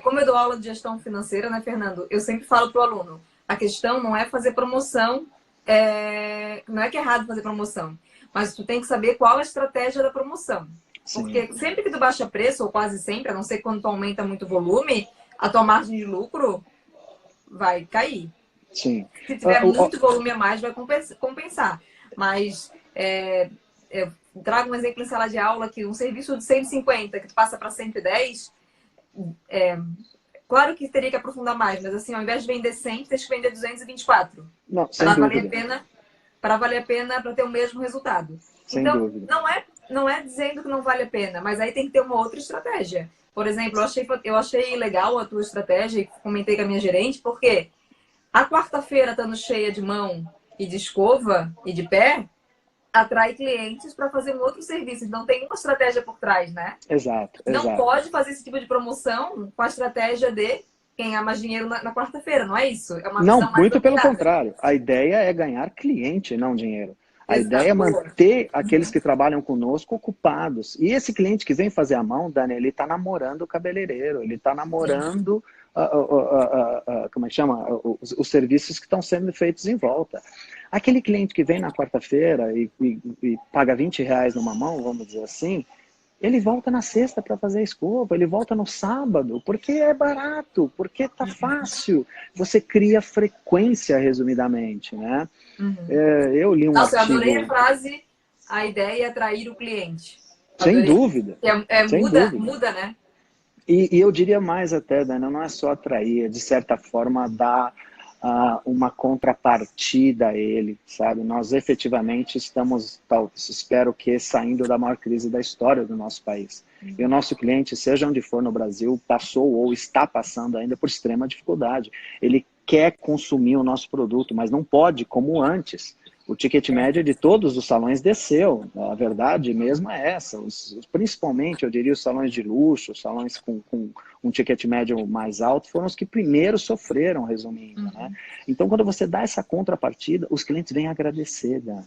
Como eu dou aula de gestão financeira, né, Fernando? Eu sempre falo para o aluno, a questão não é fazer promoção, não é que é errado fazer promoção, mas tu tem que saber qual a estratégia da promoção. Sim. Porque sempre que tu baixa preço, ou quase sempre, a não ser quando tu aumenta muito o volume, a tua margem de lucro vai cair. Sim. Se tiver muito volume a mais, vai compensar. Mas eu trago um exemplo em sala de aula que um serviço de 150 que tu passa para 110, claro que teria que aprofundar mais, mas assim, ao invés de vender 100, tem que vender 224. Não, sem dúvida. Para valer a pena, para ter o mesmo resultado. Sem então, dúvida. Não é dizendo que não vale a pena, mas aí tem que ter uma outra estratégia. Por exemplo, eu achei legal a tua estratégia, e comentei com a minha gerente, porque a quarta-feira estando cheia de mão e de escova e de pé, atrai clientes para fazer um outro serviço. Então tem uma estratégia por trás, né? Exato. Não pode fazer esse tipo de promoção com a estratégia de ganhar mais dinheiro na quarta-feira, não é isso? É uma visão mais muito pelo dominada. contrário. A ideia é ganhar cliente, não dinheiro. A ideia é manter aqueles que trabalham conosco ocupados. E esse cliente que vem fazer a mão, Dani, ele está namorando o cabeleireiro, ele está namorando, como é que chama? Os serviços que estão sendo feitos em volta. Aquele cliente que vem na quarta-feira e paga R$20 numa mão, vamos dizer assim, ele volta na sexta para fazer a escova, ele volta no sábado, porque é barato, porque tá fácil. Você cria frequência, resumidamente, né? Eu li um artigo... eu adorei a frase, a ideia é atrair o cliente. Sem dúvida. Muda, né? E eu diria mais até, Dana, não é só atrair, é de certa forma dar uma contrapartida a ele, sabe? Nós efetivamente estamos, espero que, saindo da maior crise da história do nosso país. E o nosso cliente, seja onde for no Brasil, passou ou está passando ainda por extrema dificuldade. Ele quer consumir o nosso produto, mas não pode, como antes. O ticket médio de todos os salões desceu. A verdade mesmo é essa. Principalmente, eu diria, os salões de luxo, os salões com um ticket médio mais alto, foram os que primeiro sofreram, resumindo. Né? Então, quando você dá essa contrapartida, os clientes vêm agradecer, Dani.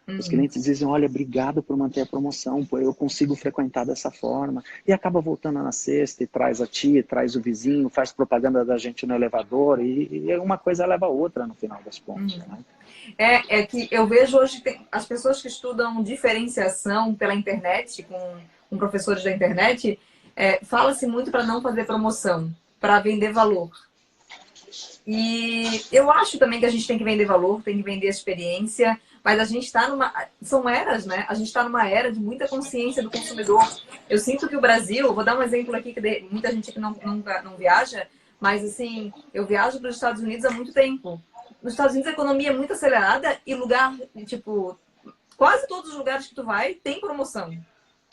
Os clientes dizem, olha, obrigado por manter a promoção, pô, eu consigo frequentar dessa forma. E acaba voltando na sexta e traz a tia, traz o vizinho, faz propaganda da gente no elevador e uma coisa leva a outra no final das contas. Né? É que eu vejo hoje as pessoas que estudam diferenciação pela internet, com professores da internet, fala-se muito para não fazer promoção, para vender valor. E eu acho também que a gente tem que vender valor, tem que vender experiência, mas a gente está são eras, né? A gente está numa era de muita consciência do consumidor. Eu sinto que o Brasil, vou dar um exemplo aqui, que muita gente aqui não viaja, mas assim, eu viajo para os Estados Unidos há muito tempo. Nos Estados Unidos a economia é muito acelerada e tipo, quase todos os lugares que tu vai tem promoção.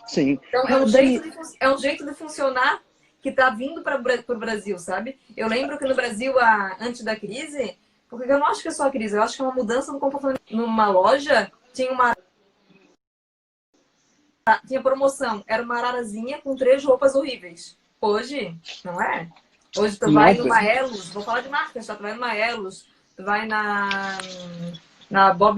Sim. Então é um jeito de funcionar que está vindo para o Brasil, sabe? Eu lembro que no Brasil, antes da crise, porque eu não acho que é só a crise, eu acho que é uma mudança no comportamento. Numa loja, tinha promoção, era uma ararazinha com 3 roupas horríveis. Hoje, não é? Hoje tu vai numa Elos, vou falar de marcas, tá? Tu vai numa Elos, tu vai na Bob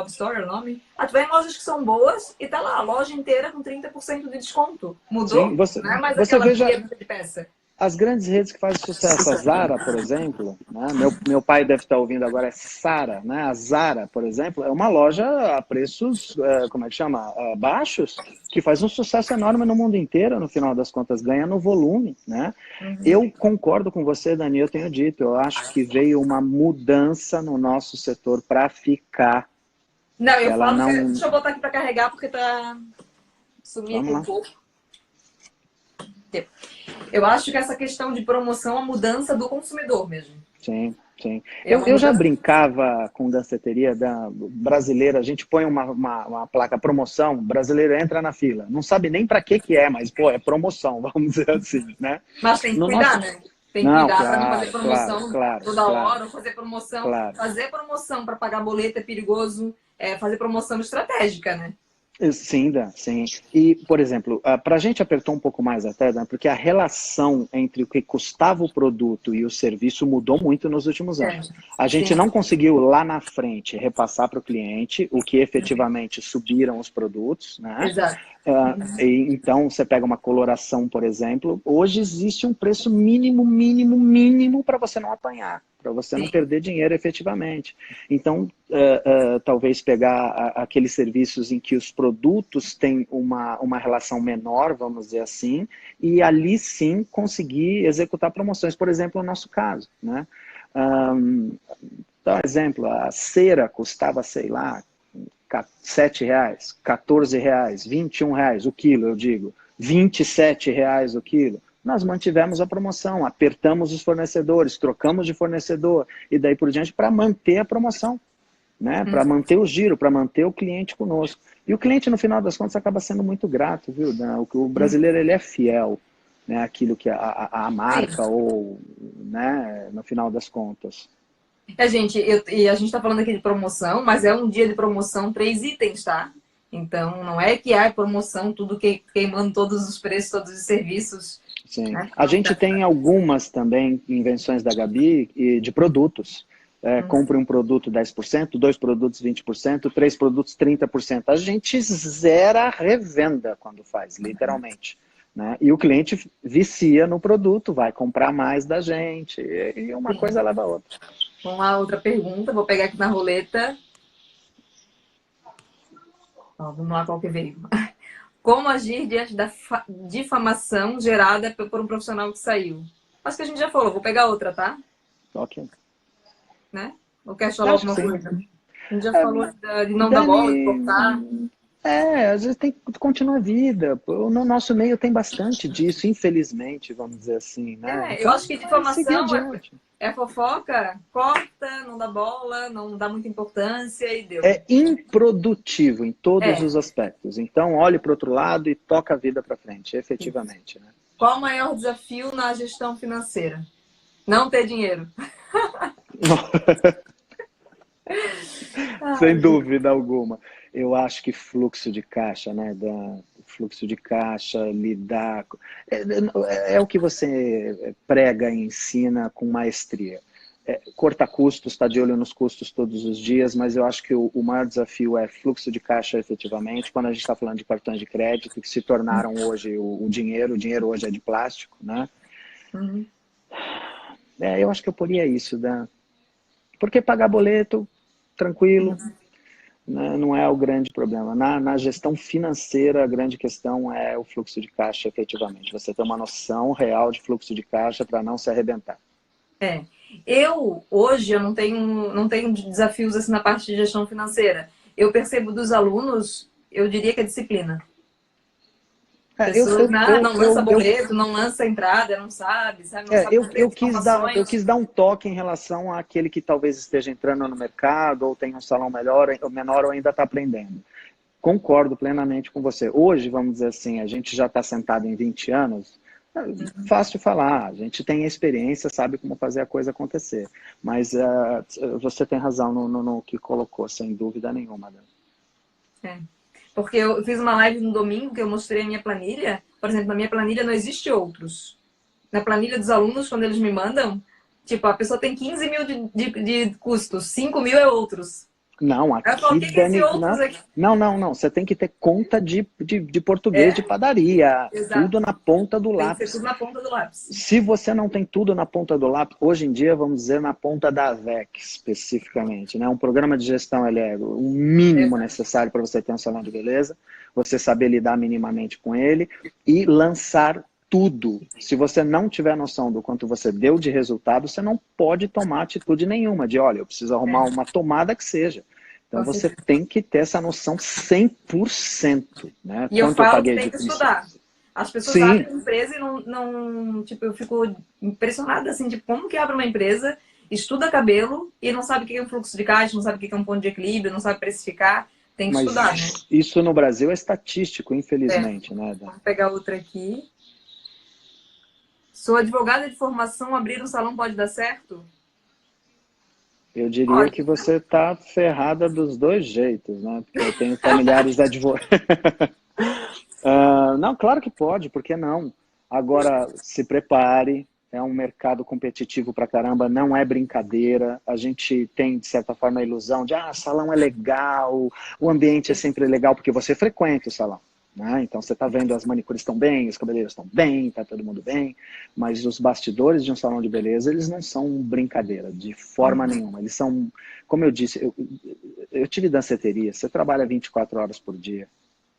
Store, é o nome? Tu vai em lojas que são boas e tá lá, a loja inteira com 30% de desconto. Mudou? Sim, não é mais aquela venda de peça. As grandes redes que fazem sucesso, a Zara, por exemplo, né? meu pai deve estar ouvindo agora, é Sara, né? A Zara, por exemplo, é uma loja a preços, como é que chama? Baixos, que faz um sucesso enorme no mundo inteiro, no final das contas, ganha no volume, né? Eu concordo com você, Dani, eu tenho dito, eu acho que veio uma mudança no nosso setor para ficar. Não, eu Ela falo, não... deixa eu botar aqui para carregar porque tá sumindo Vamos aqui lá. um pouco. Eu acho que essa questão de promoção é a mudança do consumidor mesmo. Sim, sim. É uma Eu já mudança. brincava com danceteria brasileira, a gente põe uma placa promoção, o brasileiro entra na fila. Não sabe nem para que é, mas, pô, é promoção, vamos dizer assim, né? Mas tem que No cuidar, nosso... né? Tem que Não, cuidar para não fazer claro, claro, promoção claro, toda claro, hora, ou fazer promoção. claro. Fazer promoção para pagar boleto é perigoso. Fazer promoção estratégica, né? Sim, Dan, sim. E, por exemplo, para a gente apertou um pouco mais até, Dan, porque a relação entre o que custava o produto e o serviço mudou muito nos últimos É. anos. A gente Sim. não conseguiu lá na frente repassar para o cliente o que efetivamente subiram os produtos, né? Exato. Então, você pega uma coloração, por exemplo, hoje existe um preço mínimo, mínimo, mínimo para você não apanhar, para você não Sim. perder dinheiro efetivamente. Então, talvez pegar aqueles serviços em que os produtos têm uma relação menor, vamos dizer assim, e ali sim conseguir executar promoções, por exemplo, no nosso caso, né? Dá um exemplo, a cera custava, sei lá, R$7, R$14, R$21 o quilo, eu digo, R$27 o quilo. Nós mantivemos a promoção, apertamos os fornecedores, trocamos de fornecedor e daí por diante para manter a promoção, né? Para manter o giro, para manter o cliente conosco. E o cliente, no final das contas, acaba sendo muito grato, viu, Dan? O brasileiro ele é fiel, né? Aquilo que a marca Sim. ou, né, no final das contas. E a gente está falando aqui de promoção, mas é um dia de promoção, 3 itens, tá? Então, não é que há promoção, tudo queimando todos os preços, todos os serviços. Sim. Né? A gente tem algumas também invenções da Gabi de produtos. Compre um produto 10%, dois produtos 20%, três produtos 30%. A gente zera a revenda quando faz, literalmente. Né? E o cliente vicia no produto, vai comprar mais da gente. E uma Sim. coisa leva a outra. Vamos lá, outra pergunta. Vou pegar aqui na roleta. Ó, vamos lá, qual que veio? Como agir diante da difamação gerada por um profissional que saiu? Acho que a gente já falou. Vou pegar outra, tá? Ok. Né? Ou quer falar Acho que alguma sim. coisa? A gente já falou de não dar bola, de cortar. Dani, às vezes tem que continuar a vida. No nosso meio tem bastante disso, infelizmente, vamos dizer assim, né? Eu Então, acho que vai seguir difamação adiante. é fofoca, corta, não dá bola, não dá muita importância e deu. É improdutivo em todos É. os aspectos. Então, olhe para o outro lado e toca a vida para frente, efetivamente. Né? Qual o maior desafio na gestão financeira? Não ter dinheiro. Sem Ai, dúvida alguma. Eu acho que fluxo de caixa, né? Fluxo de caixa, lidar. É o que você prega e ensina com maestria. Cortar custos, estar de olho nos custos todos os dias, mas eu acho que o maior desafio é fluxo de caixa efetivamente, quando a gente está falando de cartões de crédito, que se tornaram hoje o dinheiro hoje é de plástico, né? uhum. Eu acho que eu poria isso, porque pagar boleto, tranquilo, né, não é o grande problema. Na gestão financeira, a grande questão é o fluxo de caixa, efetivamente. Você ter uma noção real de fluxo de caixa para não se arrebentar. Hoje, eu não tenho desafios assim na parte de gestão financeira. Eu percebo dos alunos, eu diria que é disciplina. Pessoas não lança boleto, não lança entrada, não sabe, não sabe cumprir as Eu informações. quis dar um toque em relação àquele que talvez esteja entrando no mercado ou tenha um salão melhor ou menor ou ainda está aprendendo. Concordo plenamente com você. Hoje, vamos dizer assim, a gente já está sentado em 20 anos, fácil de falar, a gente tem experiência, sabe como fazer a coisa acontecer. Mas você tem razão no que colocou, sem dúvida nenhuma. É. Porque eu fiz uma live no domingo que eu mostrei a minha planilha. Por exemplo, na minha planilha não existe outros. Na planilha dos alunos, quando eles me mandam, tipo, a pessoa tem 15 mil de custos, 5 mil é outros. Não, Aí eu falo, aqui, o que é esse Dani, outros aqui? não. Você tem que ter conta de português de É, padaria. exato. Tudo na ponta do Tem que ser lápis. tudo na ponta do lápis. Se você não tem tudo na ponta do lápis, hoje em dia, vamos dizer, na ponta da VEC, especificamente, né? Um programa de gestão, ele é o mínimo Exato. necessário para você ter um salão de beleza, você saber lidar minimamente com ele e lançar tudo. Se você não tiver noção do quanto você deu de resultado, você não pode tomar atitude nenhuma de, olha, eu preciso arrumar uma tomada que seja. Então Com você certeza. tem que ter essa noção 100%, né? E eu Quanto eu falo que paguei tem de que princípio? estudar. As pessoas Sim, abrem empresa e tipo, eu fico impressionada, assim, tipo, como que abre uma empresa, estuda cabelo e não sabe o que é um fluxo de caixa, não sabe o que é um ponto de equilíbrio, não sabe precificar. Tem que estudar, né? mas isso no Brasil é estatístico, É. infelizmente, né, Dan? Vamos pegar outra aqui. Sou advogada de formação, abrir um salão pode dar certo? Eu diria Olha, que você está ferrada dos dois jeitos, né? Porque eu tenho familiares advogados. Não, claro que pode, por que não? Agora, se prepare, é um mercado competitivo pra caramba, não é brincadeira. A gente tem, de certa forma, a ilusão de, salão é legal, o ambiente é sempre legal porque você frequenta o salão. Né? Então você está vendo as manicures estão bem, os cabeleireiros estão bem, está todo mundo bem, mas os bastidores de um salão de beleza, eles não são brincadeira, de forma nenhuma. Eles são, como eu disse, eu tive danceteria, você trabalha 24 horas por dia.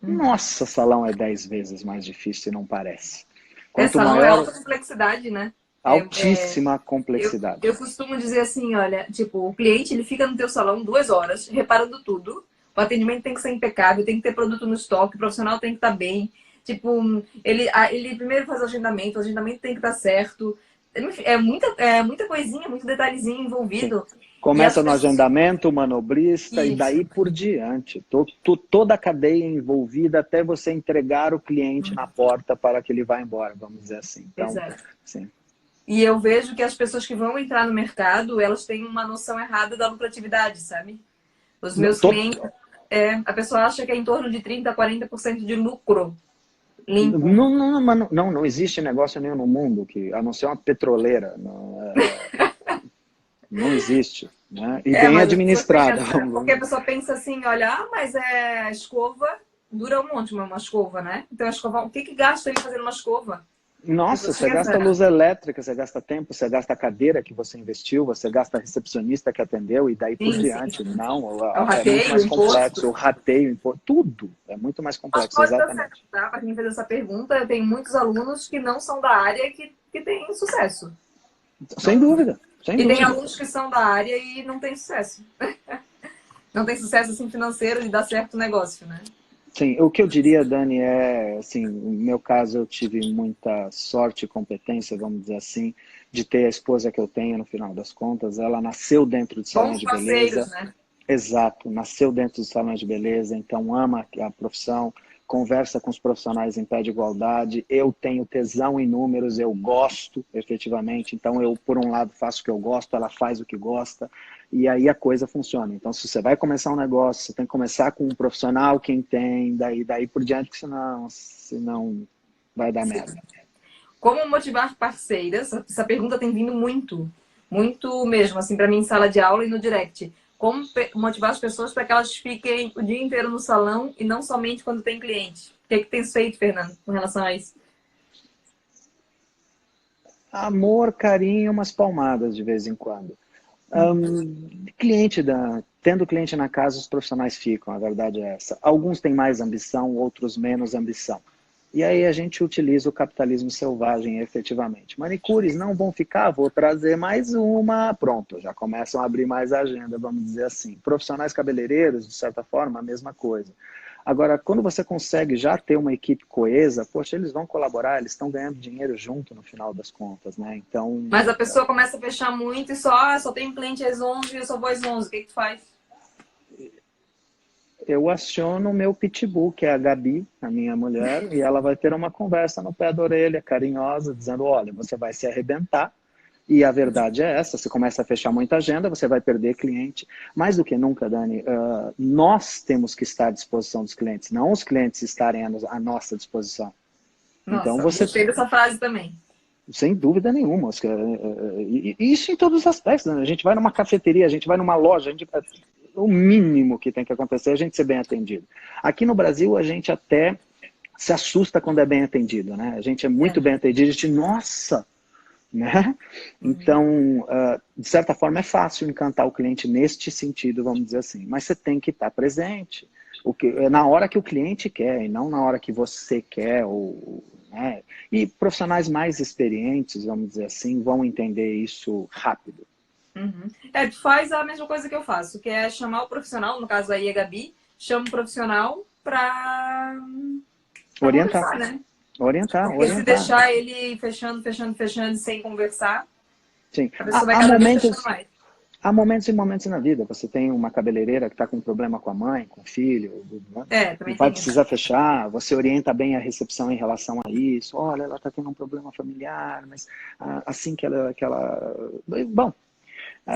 Nossa, salão é 10 vezes mais difícil e não parece. Quanto salão é maior, alta complexidade, né? altíssima Eu, complexidade. eu costumo dizer assim, olha, tipo, o cliente ele fica no teu salão 2 horas, reparando tudo. O atendimento tem que ser impecável, tem que ter produto no estoque, o profissional tem que estar bem. Tipo, ele primeiro faz o agendamento tem que estar certo. Enfim, é muita coisinha, muito detalhezinho Sim. envolvido. E as Começa no pessoas. agendamento, manobrista e Isso, daí por diante. Toda a cadeia envolvida até você entregar o cliente na porta para que ele vá embora, vamos dizer assim. Então, exato. sim. E eu vejo que as pessoas que vão entrar no mercado, elas têm uma noção errada da lucratividade, sabe? Os Não, meus clientes, a pessoa acha que é em torno de 30 a 40% de lucro limpo. não existe negócio nenhum no mundo que, a não ser uma petroleira. Não, não existe. Né? E bem Mas as pessoas administrada. pensam, porque a pessoa pensa assim, olha, mas a escova dura um monte, uma escova, né? Então a escova, o que que gasta ele fazendo uma escova? As Nossa, pessoas você têm gasta essa. luz elétrica, você gasta tempo, você gasta a cadeira que você investiu, você gasta a recepcionista que atendeu e daí por Sim, sim. diante. Não, É o é muito rateio, o mais complexo. O imposto. rateio, tudo é muito mais Mas complexo, pode dar certo, exatamente. tá? Para quem fez essa pergunta, eu tenho muitos alunos que não são da área que têm sucesso. Sem Não. dúvida, sem E tem dúvida. alunos que são da área e não têm sucesso. Não tem sucesso assim financeiro de dar certo o negócio, né? Sim, o que eu diria, Dani, é, assim, no meu caso eu tive muita sorte e competência, vamos dizer assim, de ter a esposa que eu tenho no final das contas. Ela nasceu dentro de salões Bons de parceiros, beleza. né? Exato, nasceu dentro dos salões de beleza, então ama a profissão, conversa com os profissionais em pé de igualdade. Eu tenho tesão em números, eu gosto efetivamente, então eu, por um lado, faço o que eu gosto, ela faz o que gosta, e aí a coisa funciona. Então, se você vai começar um negócio, você tem que começar com um profissional que entenda, e daí por diante, que senão vai dar merda. Como motivar parceiras? Essa pergunta tem vindo muito, muito mesmo, assim, para mim em sala de aula e no direct. Como motivar as pessoas para que elas fiquem o dia inteiro no salão e não somente quando tem cliente? O que é que tem feito, Fernando, com relação a isso? Amor, carinho, umas palmadas de vez em quando. Tendo cliente na casa, os profissionais ficam, a verdade é essa. Alguns têm mais ambição, outros menos ambição. E aí a gente utiliza o capitalismo selvagem efetivamente. Manicures não vão ficar, vou trazer mais uma, pronto, já começam a abrir mais a agenda, vamos dizer assim. Profissionais cabeleireiros, de certa forma, a mesma coisa. Agora, quando você consegue já ter uma equipe coesa, poxa, eles vão colaborar, eles estão ganhando dinheiro junto no final das contas, né? Então, Mas a pessoa começa a fechar muito e só tem cliente às 11 e eu só vou às 11. O que que tu faz? eu aciono o meu pitbull, que é a Gabi, a minha mulher, e ela vai ter uma conversa no pé da orelha, carinhosa, dizendo, olha, você vai se arrebentar, e a verdade é essa, você começa a fechar muita agenda, você vai perder cliente. Mais do que nunca, Dani, nós temos que estar à disposição dos clientes, não os clientes estarem à nossa disposição. Então Nossa, você, gostei dessa frase também. sem dúvida nenhuma, e isso em todos os aspectos, né? A gente vai numa cafeteria, a gente vai numa loja, o mínimo que tem que acontecer é a gente ser bem atendido. Aqui no Brasil, a gente até se assusta quando é bem atendido, né? A gente é muito É. bem atendido, a gente, nossa, né? Então, de certa forma, é fácil encantar o cliente neste sentido, vamos dizer assim. Mas você tem que estar presente. Na hora que o cliente quer, e não na hora que você quer. Né? E profissionais mais experientes, vamos dizer assim, vão entender isso rápido. Uhum. Tu faz a mesma coisa que eu faço, que é chamar o profissional, no caso aí a Gabi, chama o profissional pra Orientar, conversar, né? orientar, Porque se orientar. deixar ele fechando, fechando, fechando sem conversar, Sim. a pessoa vai cada vez fechando mais. Há momentos e momentos na vida. Você tem uma cabeleireira que está com problema com a mãe, com o filho, né? Também Vai tem isso. precisar fechar, você orienta bem a recepção em relação a isso. Olha, ela está tendo um problema familiar, mas assim que ela... Bom, Sim.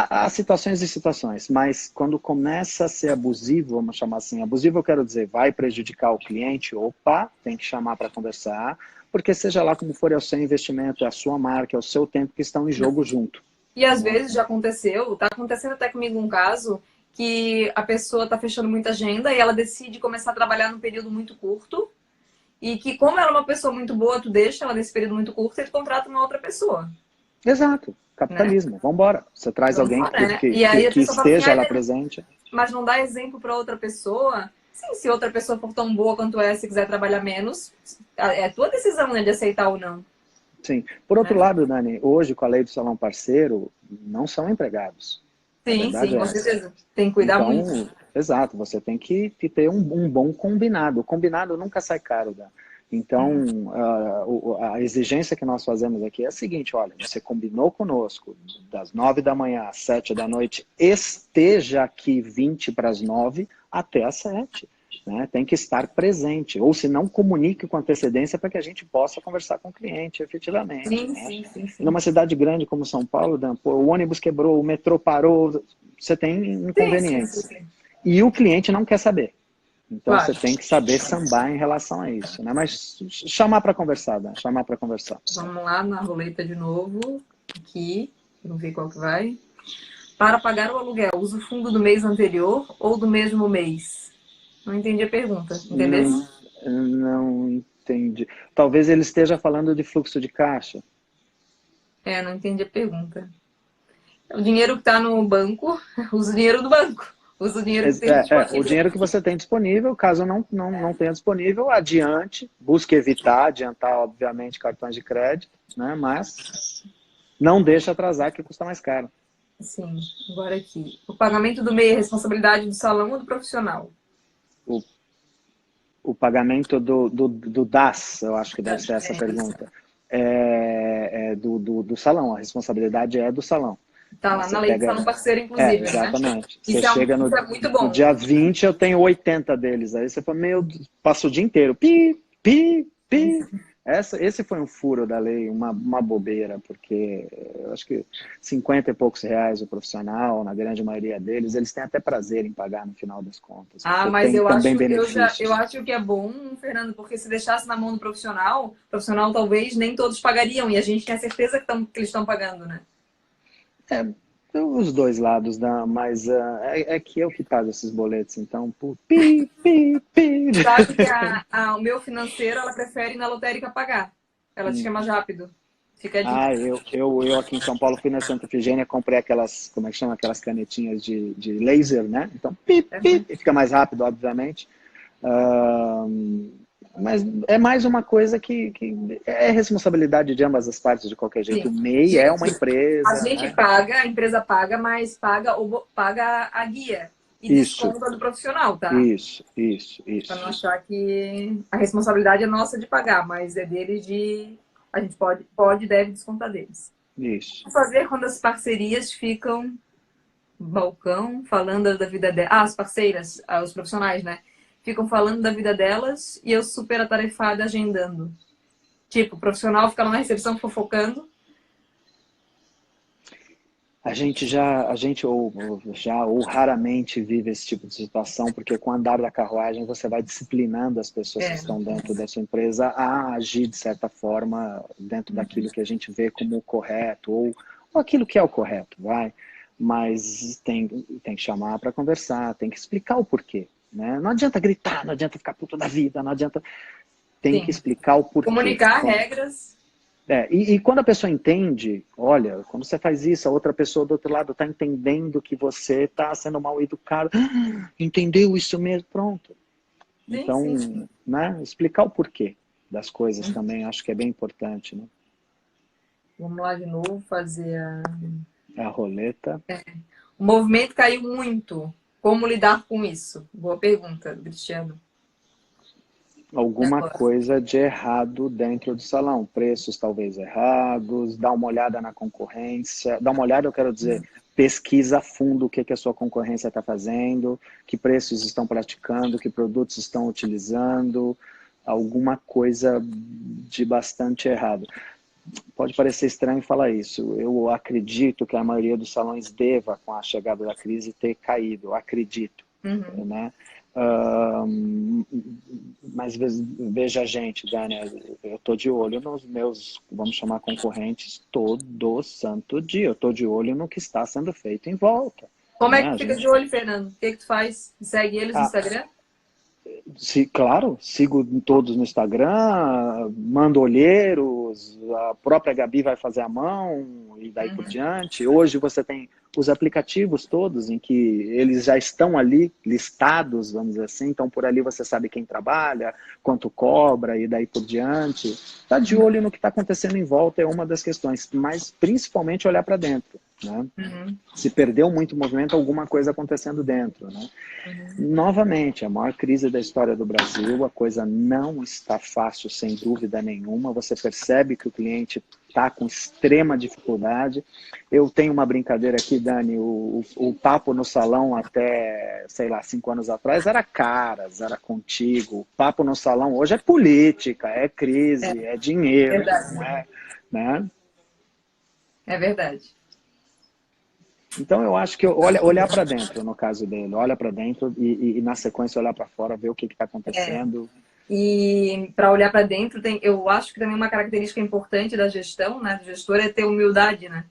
há situações e situações, mas quando começa a ser abusivo, vamos chamar assim, abusivo eu quero dizer, vai prejudicar o cliente, opa, tem que chamar para conversar, porque seja lá como for, é o seu investimento, é a sua marca, é o seu tempo que estão em jogo junto. E às Né? vezes já aconteceu, tá acontecendo até comigo um caso, que a pessoa tá fechando muita agenda e ela decide começar a trabalhar num período muito curto, e que como ela é uma pessoa muito boa, tu deixa ela nesse período muito curto e tu contrata uma outra pessoa, Exato, né? capitalismo, vamos embora. Você traz Vamos alguém embora, que, né? que, E que, aí a que pessoa fala assim, esteja lá presente. mas não dá exemplo para outra pessoa. Sim, se outra pessoa for tão boa quanto essa e quiser trabalhar menos, é tua decisão, né, de aceitar ou não. Sim. Por outro Né? lado, Dani, hoje com a lei do salão parceiro, não são empregados. A verdade Sim, é com essa. certeza. Tem que cuidar muito. Então, exato, você tem que ter um bom combinado. O combinado nunca sai caro, Dan. Então, a exigência que nós fazemos aqui é a seguinte, olha, você combinou conosco das 9 da manhã às 7 da noite, esteja aqui 20 para as 9 até às 7. Né? Tem que estar presente, ou se não, comunique com antecedência para que a gente possa conversar com o cliente efetivamente. Sim, Né? sim, sim, sim. Numa cidade grande como São Paulo, Dan, pô, o ônibus quebrou, o metrô parou, você tem Sim, sim, sim, inconvenientes. sim. E o cliente não quer saber. Então Claro. você tem que saber sambar em relação a isso. Né? Mas chamar para conversar, Dan, chamar para conversar. Vamos lá na roleta de novo. Aqui. Vamos ver qual que vai. Para pagar o aluguel, usa o fundo do mês anterior ou do mesmo mês? Não entendi a pergunta. Entendeu? Não entendi. Talvez ele esteja falando de fluxo de caixa. Não entendi a pergunta. O dinheiro que está no banco, usa o dinheiro do banco. Usa o dinheiro que tem O disponível. dinheiro que você tem disponível, caso não tenha disponível, adiante, busque evitar, adiantar, obviamente, cartões de crédito, né? Mas não deixa atrasar, que custa mais caro. Sim, agora aqui. O pagamento do MEI é responsabilidade do salão ou do profissional? O, o pagamento do DAS, eu acho que deve ser essa Isso. pergunta, do salão, a responsabilidade é do salão. Tá lá Você na lei de salão pega. parceiro, inclusive, né? Exatamente. Você Isso chega isso é muito no bom. dia 20, eu tenho 80 deles. Aí você fala, passa o dia inteiro. Pi, pi, pi. Esse foi um furo da lei, uma bobeira, porque eu acho que 50 e poucos reais o profissional, na grande maioria deles, eles têm até prazer em pagar no final das contas. Você Mas tem eu também acho, eu benefícios. acho que é bom, Fernando, porque se deixasse na mão do profissional, o profissional talvez nem todos pagariam, e a gente tem a certeza que eles estão pagando, né? É, os dois lados, mas é que eu que pago esses boletos, então, pi, pi, pi. Sabe que o meu financeiro, ela prefere na lotérica pagar. Ela diz que é mais rápido. Fica a dica. Eu aqui em São Paulo fui na Santa Efigênia, comprei aquelas, como é que chama, aquelas canetinhas de laser, né? Então, pip, pip, e fica mais rápido, obviamente. Mas é mais uma coisa que é responsabilidade de ambas as partes de qualquer jeito. O Sim. MEI é uma Gente, a empresa, gente né? paga, a empresa paga, mas paga a guia. E Isso, desconta do profissional, tá? isso, isso, Pra não isso, achar que a responsabilidade é nossa de pagar, mas é deles de. A gente pode e deve descontar deles. isso. O que fazer quando as parcerias ficam balcão falando da vida delas. As parceiras, os profissionais, né? Ficam falando da vida delas e eu super atarefada agendando. Tipo, o profissional fica lá na recepção fofocando. A gente ou raramente vive esse tipo de situação, porque com o andar da carruagem você vai disciplinando as pessoas que estão dentro da sua empresa a agir de certa forma dentro daquilo que a gente vê como o correto, ou aquilo que é o correto, vai. Mas tem que chamar para conversar, tem que explicar o porquê. Né? Não adianta gritar, não adianta ficar puto da vida, não adianta. Tem que Sim. explicar o porquê. Comunicar regras. E quando a pessoa entende, olha, quando você faz isso, a outra pessoa do outro lado está entendendo que você está sendo mal educado. Entendeu isso mesmo? Pronto. Sim, Então, sim. né, explicar o porquê das coisas também acho que é bem importante. Né? Vamos lá de novo fazer a. A roleta. O movimento caiu muito. Como lidar com isso? Boa pergunta, Cristiano. E Alguma agora? coisa de errado dentro do salão. Preços talvez errados, dá uma olhada na concorrência. Dá uma olhada, eu quero dizer, pesquisa a fundo o que, que a sua concorrência está fazendo, que preços estão praticando, que produtos estão utilizando, alguma coisa de bastante errado. Pode parecer estranho falar isso. Eu acredito que a maioria dos salões deva, com a chegada da crise, ter caído. Eu acredito, Uhum. né? Mas veja a gente, Dani, eu estou de olho nos meus, vamos chamar, concorrentes todo santo dia. Eu estou de olho no que está sendo feito em volta. Como é Né? que A fica de gente, olho, Fernando? O que tu faz? Segue eles no Instagram? Claro, sigo todos no Instagram, mando olheiros, a própria Gabi vai fazer a mão e daí por Uhum. diante. Hoje você tem os aplicativos todos em que eles já estão ali listados, vamos dizer assim, então por ali você sabe quem trabalha, quanto cobra e daí por diante. Está de olho no que está acontecendo em volta é uma das questões, mas principalmente olhar para dentro. Né? Uhum. Se perdeu muito movimento, alguma coisa acontecendo dentro. Né? Uhum. Novamente, a maior crise da história do Brasil, a coisa não está fácil, sem dúvida nenhuma. Você percebe que o cliente está com extrema dificuldade. Eu tenho uma brincadeira aqui, Dani, o papo no salão até, sei lá, 5 anos atrás era caras, era contigo. O papo no salão hoje é política, é crise, é dinheiro, não Verdade. é, né? É verdade. Então eu acho que olhar para dentro, no caso dele, olha para dentro e na sequência olhar para fora, ver o que está É. acontecendo. E para olhar para dentro, eu acho que também uma característica importante da gestão, né, do gestor é ter humildade, né?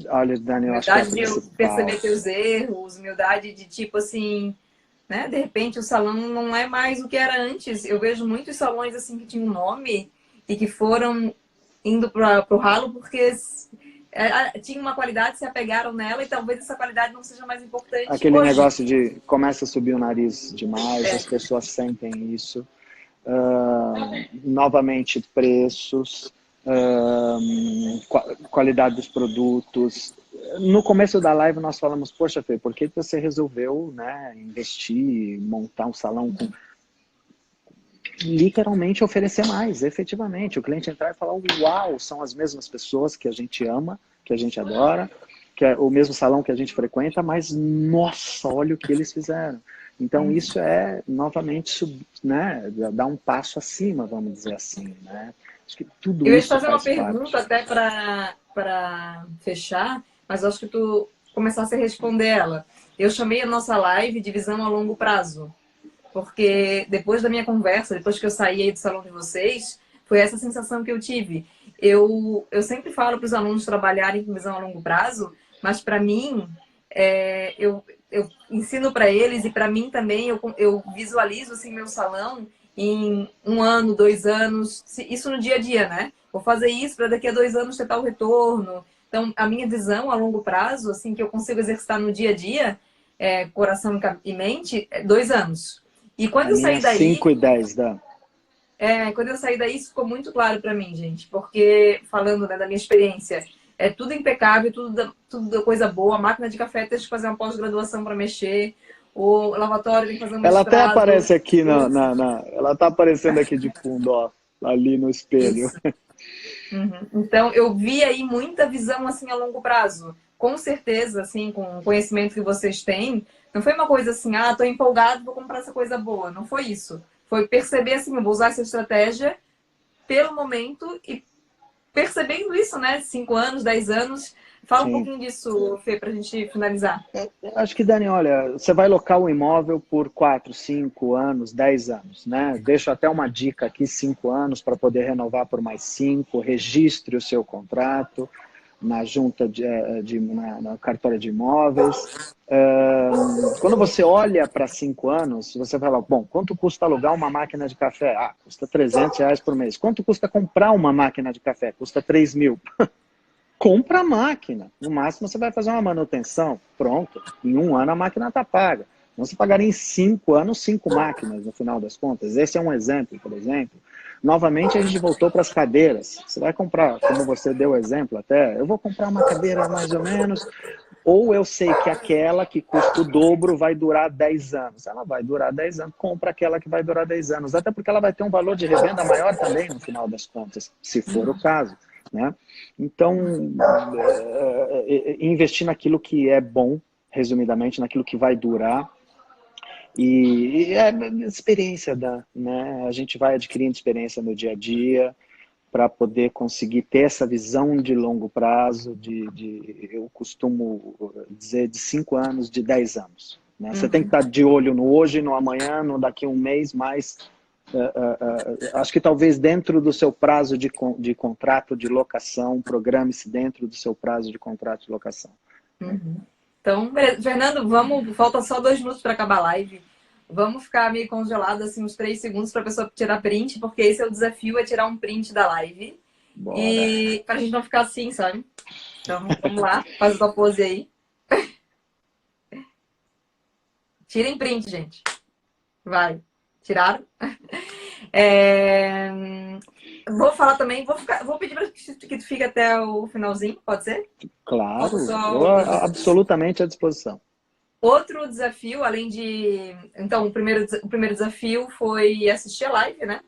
Olha, Dani, eu acho que é a Humildade de eu principal. perceber teus erros, humildade de tipo assim, né? De repente o salão não é mais o que era antes. Eu vejo muitos salões assim que tinham um nome e que foram indo para o ralo porque tinha uma qualidade, se apegaram nela e talvez essa qualidade não seja mais importante Aquele hoje. negócio de começa a subir o nariz demais, as pessoas sentem isso. Novamente, preços, qualidade dos produtos. No começo da live nós falamos, poxa, Fê, por que você resolveu, né, investir, montar um salão com literalmente oferecer mais, efetivamente. O cliente entrar e falar, uau, são as mesmas pessoas que a gente ama, que a gente adora, que é o mesmo salão que a gente frequenta, mas nossa, olha o que eles fizeram. Então isso é, novamente, né, dar um passo acima, vamos dizer assim. Né? Acho que tudo Eu ia te isso fazer uma faz pergunta parte. até para fechar, mas acho que tu começasse a responder ela. Eu chamei a nossa live de visão a longo prazo, porque depois da minha conversa, depois que eu saí aí do salão de vocês, foi essa sensação que eu tive. Eu sempre falo para os alunos trabalharem com visão a longo prazo, mas para mim, eu ensino para eles e para mim também, eu visualizo assim, meu salão em 1 ano, 2 anos, isso no dia a dia, né? Vou fazer isso para daqui a 2 anos ter tal retorno. Então, a minha visão a longo prazo, assim, que eu consigo exercitar no dia a dia, coração e mente, 2 anos. E quando A eu minha saí daí, 5 e 10 Dan. isso ficou muito claro para mim, gente, porque falando, né, da minha experiência, é tudo impecável, tudo coisa boa. A máquina de café tem que fazer uma pós-graduação para mexer, o lavatório tem que fazer um Ela até mestrado. aparece aqui ela tá aparecendo aqui de fundo, ó, ali no espelho. Isso. Uhum. Então, eu vi aí muita visão assim a longo prazo. Com certeza, assim, com o conhecimento que vocês têm, não foi uma coisa assim, ah, tô empolgado, vou comprar essa coisa boa. Não foi isso. Foi perceber assim, eu vou usar essa estratégia pelo momento e percebendo isso, né? 5 anos, 10 anos. Fala um Sim. pouquinho disso, Fê, pra gente finalizar. Acho que, Dani, olha, você vai locar o imóvel por 4, 5 anos, 10 anos, né? Deixo até uma dica aqui, 5 anos, para poder renovar por mais 5, registre o seu contrato na junta na cartório de imóveis. Quando você olha para 5 anos, você fala, bom, quanto custa alugar uma máquina de café? Ah, custa R$ 300 por mês. Quanto custa comprar uma máquina de café? Custa 3.000. Compra a máquina. No máximo você vai fazer uma manutenção. Pronto. Em 1 ano a máquina está paga. Então você pagaria em 5 anos 5 máquinas, no final das contas. Esse é um exemplo, por exemplo. Novamente, a gente voltou para as cadeiras. Você vai comprar, como você deu o exemplo até, eu vou comprar uma cadeira mais ou menos, ou eu sei que aquela que custa o dobro vai durar 10 anos. Ela vai durar 10 anos, compra aquela que vai durar 10 anos, até porque ela vai ter um valor de revenda maior também, no final das contas, se for o caso. Né? Então, investir naquilo que é bom, resumidamente, naquilo que vai durar, e é experiência, né? A gente vai adquirindo experiência no dia a dia para poder conseguir ter essa visão de longo prazo, eu costumo dizer, de 5 anos, de 10 anos. Né? Você tem que estar de olho no hoje, no amanhã, no daqui a um mês, mas acho que talvez dentro do seu prazo de contrato de locação, programe-se dentro do seu prazo de contrato de locação. Então, Fernando, falta só 2 minutos para acabar a live. Vamos ficar meio congelado, assim, uns 3 segundos para a pessoa tirar print, porque esse é o desafio, é tirar um print da live. Bora. E para a gente não ficar assim, sabe? Então, vamos lá, faz a tua pose aí. Tirem print, gente. Vai. Tiraram? Vou falar também, vou pedir para que tu fique até o finalzinho, pode ser? Claro, estou absolutamente à disposição. Outro desafio, além de... Então, o primeiro desafio foi assistir a live, né?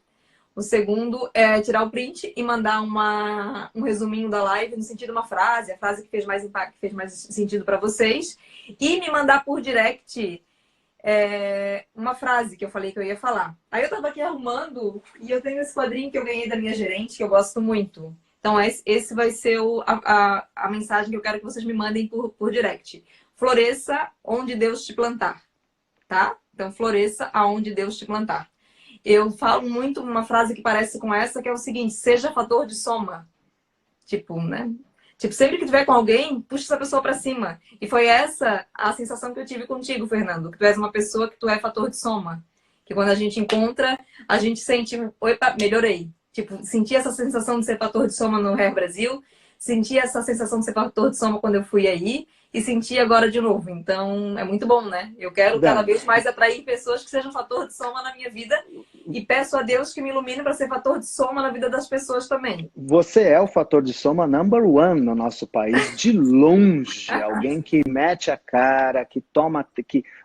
O segundo é tirar o print e mandar um resuminho da live, no sentido de uma frase, a frase que fez mais impacto, que fez mais sentido para vocês. E me mandar por direct uma frase que eu falei que eu ia falar. Aí eu tava aqui arrumando e eu tenho esse quadrinho que eu ganhei da minha gerente, que eu gosto muito. Então, esse vai ser a mensagem que eu quero que vocês me mandem por direct. Floresça onde Deus te plantar, tá? Então, floresça aonde Deus te plantar. Eu falo muito uma frase que parece com essa, que é o seguinte: seja fator de soma. Tipo, né? Tipo, sempre que tiver com alguém, puxa essa pessoa pra cima. E foi essa a sensação que eu tive contigo, Fernando. Que tu és uma pessoa que tu é fator de soma. Que quando a gente encontra, a gente sente, opa, melhorei. Tipo, senti essa sensação de ser fator de soma no Hair Brasil. Senti essa sensação de ser fator de soma quando eu fui aí. E senti agora de novo. Então, é muito bom, né? Eu quero cada vez mais atrair pessoas que sejam fator de soma na minha vida. E peço a Deus que me ilumine para ser fator de soma na vida das pessoas também. Você é o fator de soma number one no nosso país, de longe. Alguém que mete a cara, que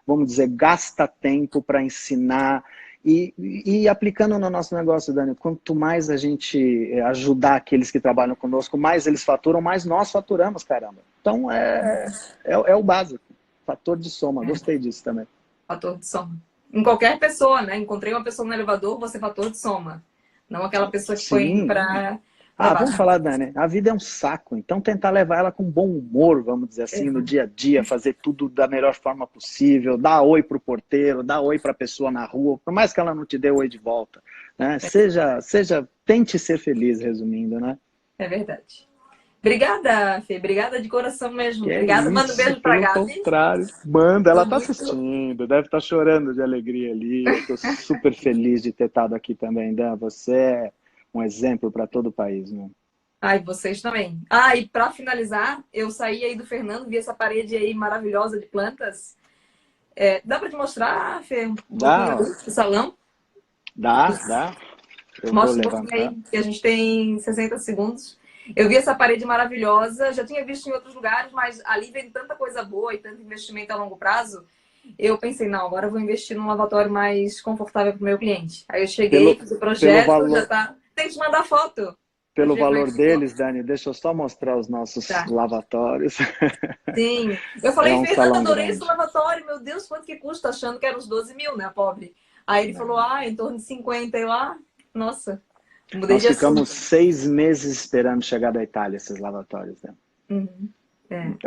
vamos dizer, gasta tempo para ensinar. E aplicando no nosso negócio, Dani, quanto mais a gente ajudar aqueles que trabalham conosco, mais eles faturam, mais nós faturamos, caramba. Então, é o básico. Fator de soma. Gostei disso também. Fator de soma. Em qualquer pessoa, né? Encontrei uma pessoa no elevador, você é fator de soma. Não aquela pessoa que foi para... vamos falar, Dani, a vida é um saco, então tentar levar ela com bom humor, vamos dizer assim, no dia a dia, fazer tudo da melhor forma possível, dar oi pro porteiro, dar oi pra pessoa na rua, por mais que ela não te dê oi de volta, né? Tente ser feliz, resumindo, né? É verdade. Obrigada, Fê. Obrigada de coração mesmo. Obrigada. Manda um beijo pra Gabi. Pelo contrário. Manda, ela tá assistindo, deve estar chorando de alegria ali. Eu tô super feliz de ter estado aqui também, Dan. Você é um exemplo para todo o país, né? Ai, vocês também. E para finalizar, eu saí aí do Fernando, vi essa parede aí maravilhosa de plantas. Dá para te mostrar, Fê, um pouquinho do salão? Dá. Eu Mostra vou um pouquinho levantar. aí, que a gente tem 60 segundos. Eu vi essa parede maravilhosa, já tinha visto em outros lugares, mas ali vem tanta coisa boa e tanto investimento a longo prazo. Eu pensei, não, agora eu vou investir num lavatório mais confortável para o meu cliente. Aí eu cheguei, fiz o projeto, já tá... Tem que te mandar foto. Pelo valor deles, Dani, deixa eu só mostrar os nossos lavatórios. Sim. Eu falei, Fernando, adorei esse lavatório. Meu Deus, quanto que custa? Achando que era uns 12 mil, né, pobre? Aí ele falou, em torno de 50. Eu, nossa. Nós ficamos 6 meses esperando chegar da Itália esses lavatórios, né?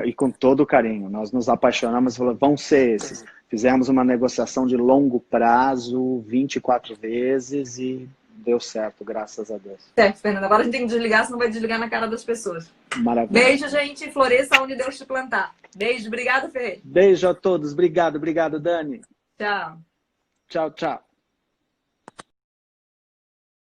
E com todo carinho. Nós nos apaixonamos e falamos, vão ser esses. Fizemos uma negociação de longo prazo, 24 vezes e deu certo, graças a Deus. Certo, Fernanda. Agora a gente tem que desligar, senão vai desligar na cara das pessoas. Maravilha. Beijo, gente. Floresça onde Deus te plantar. Beijo. Obrigada, Fê. Beijo a todos. Obrigado, Dani. Tchau. Tchau.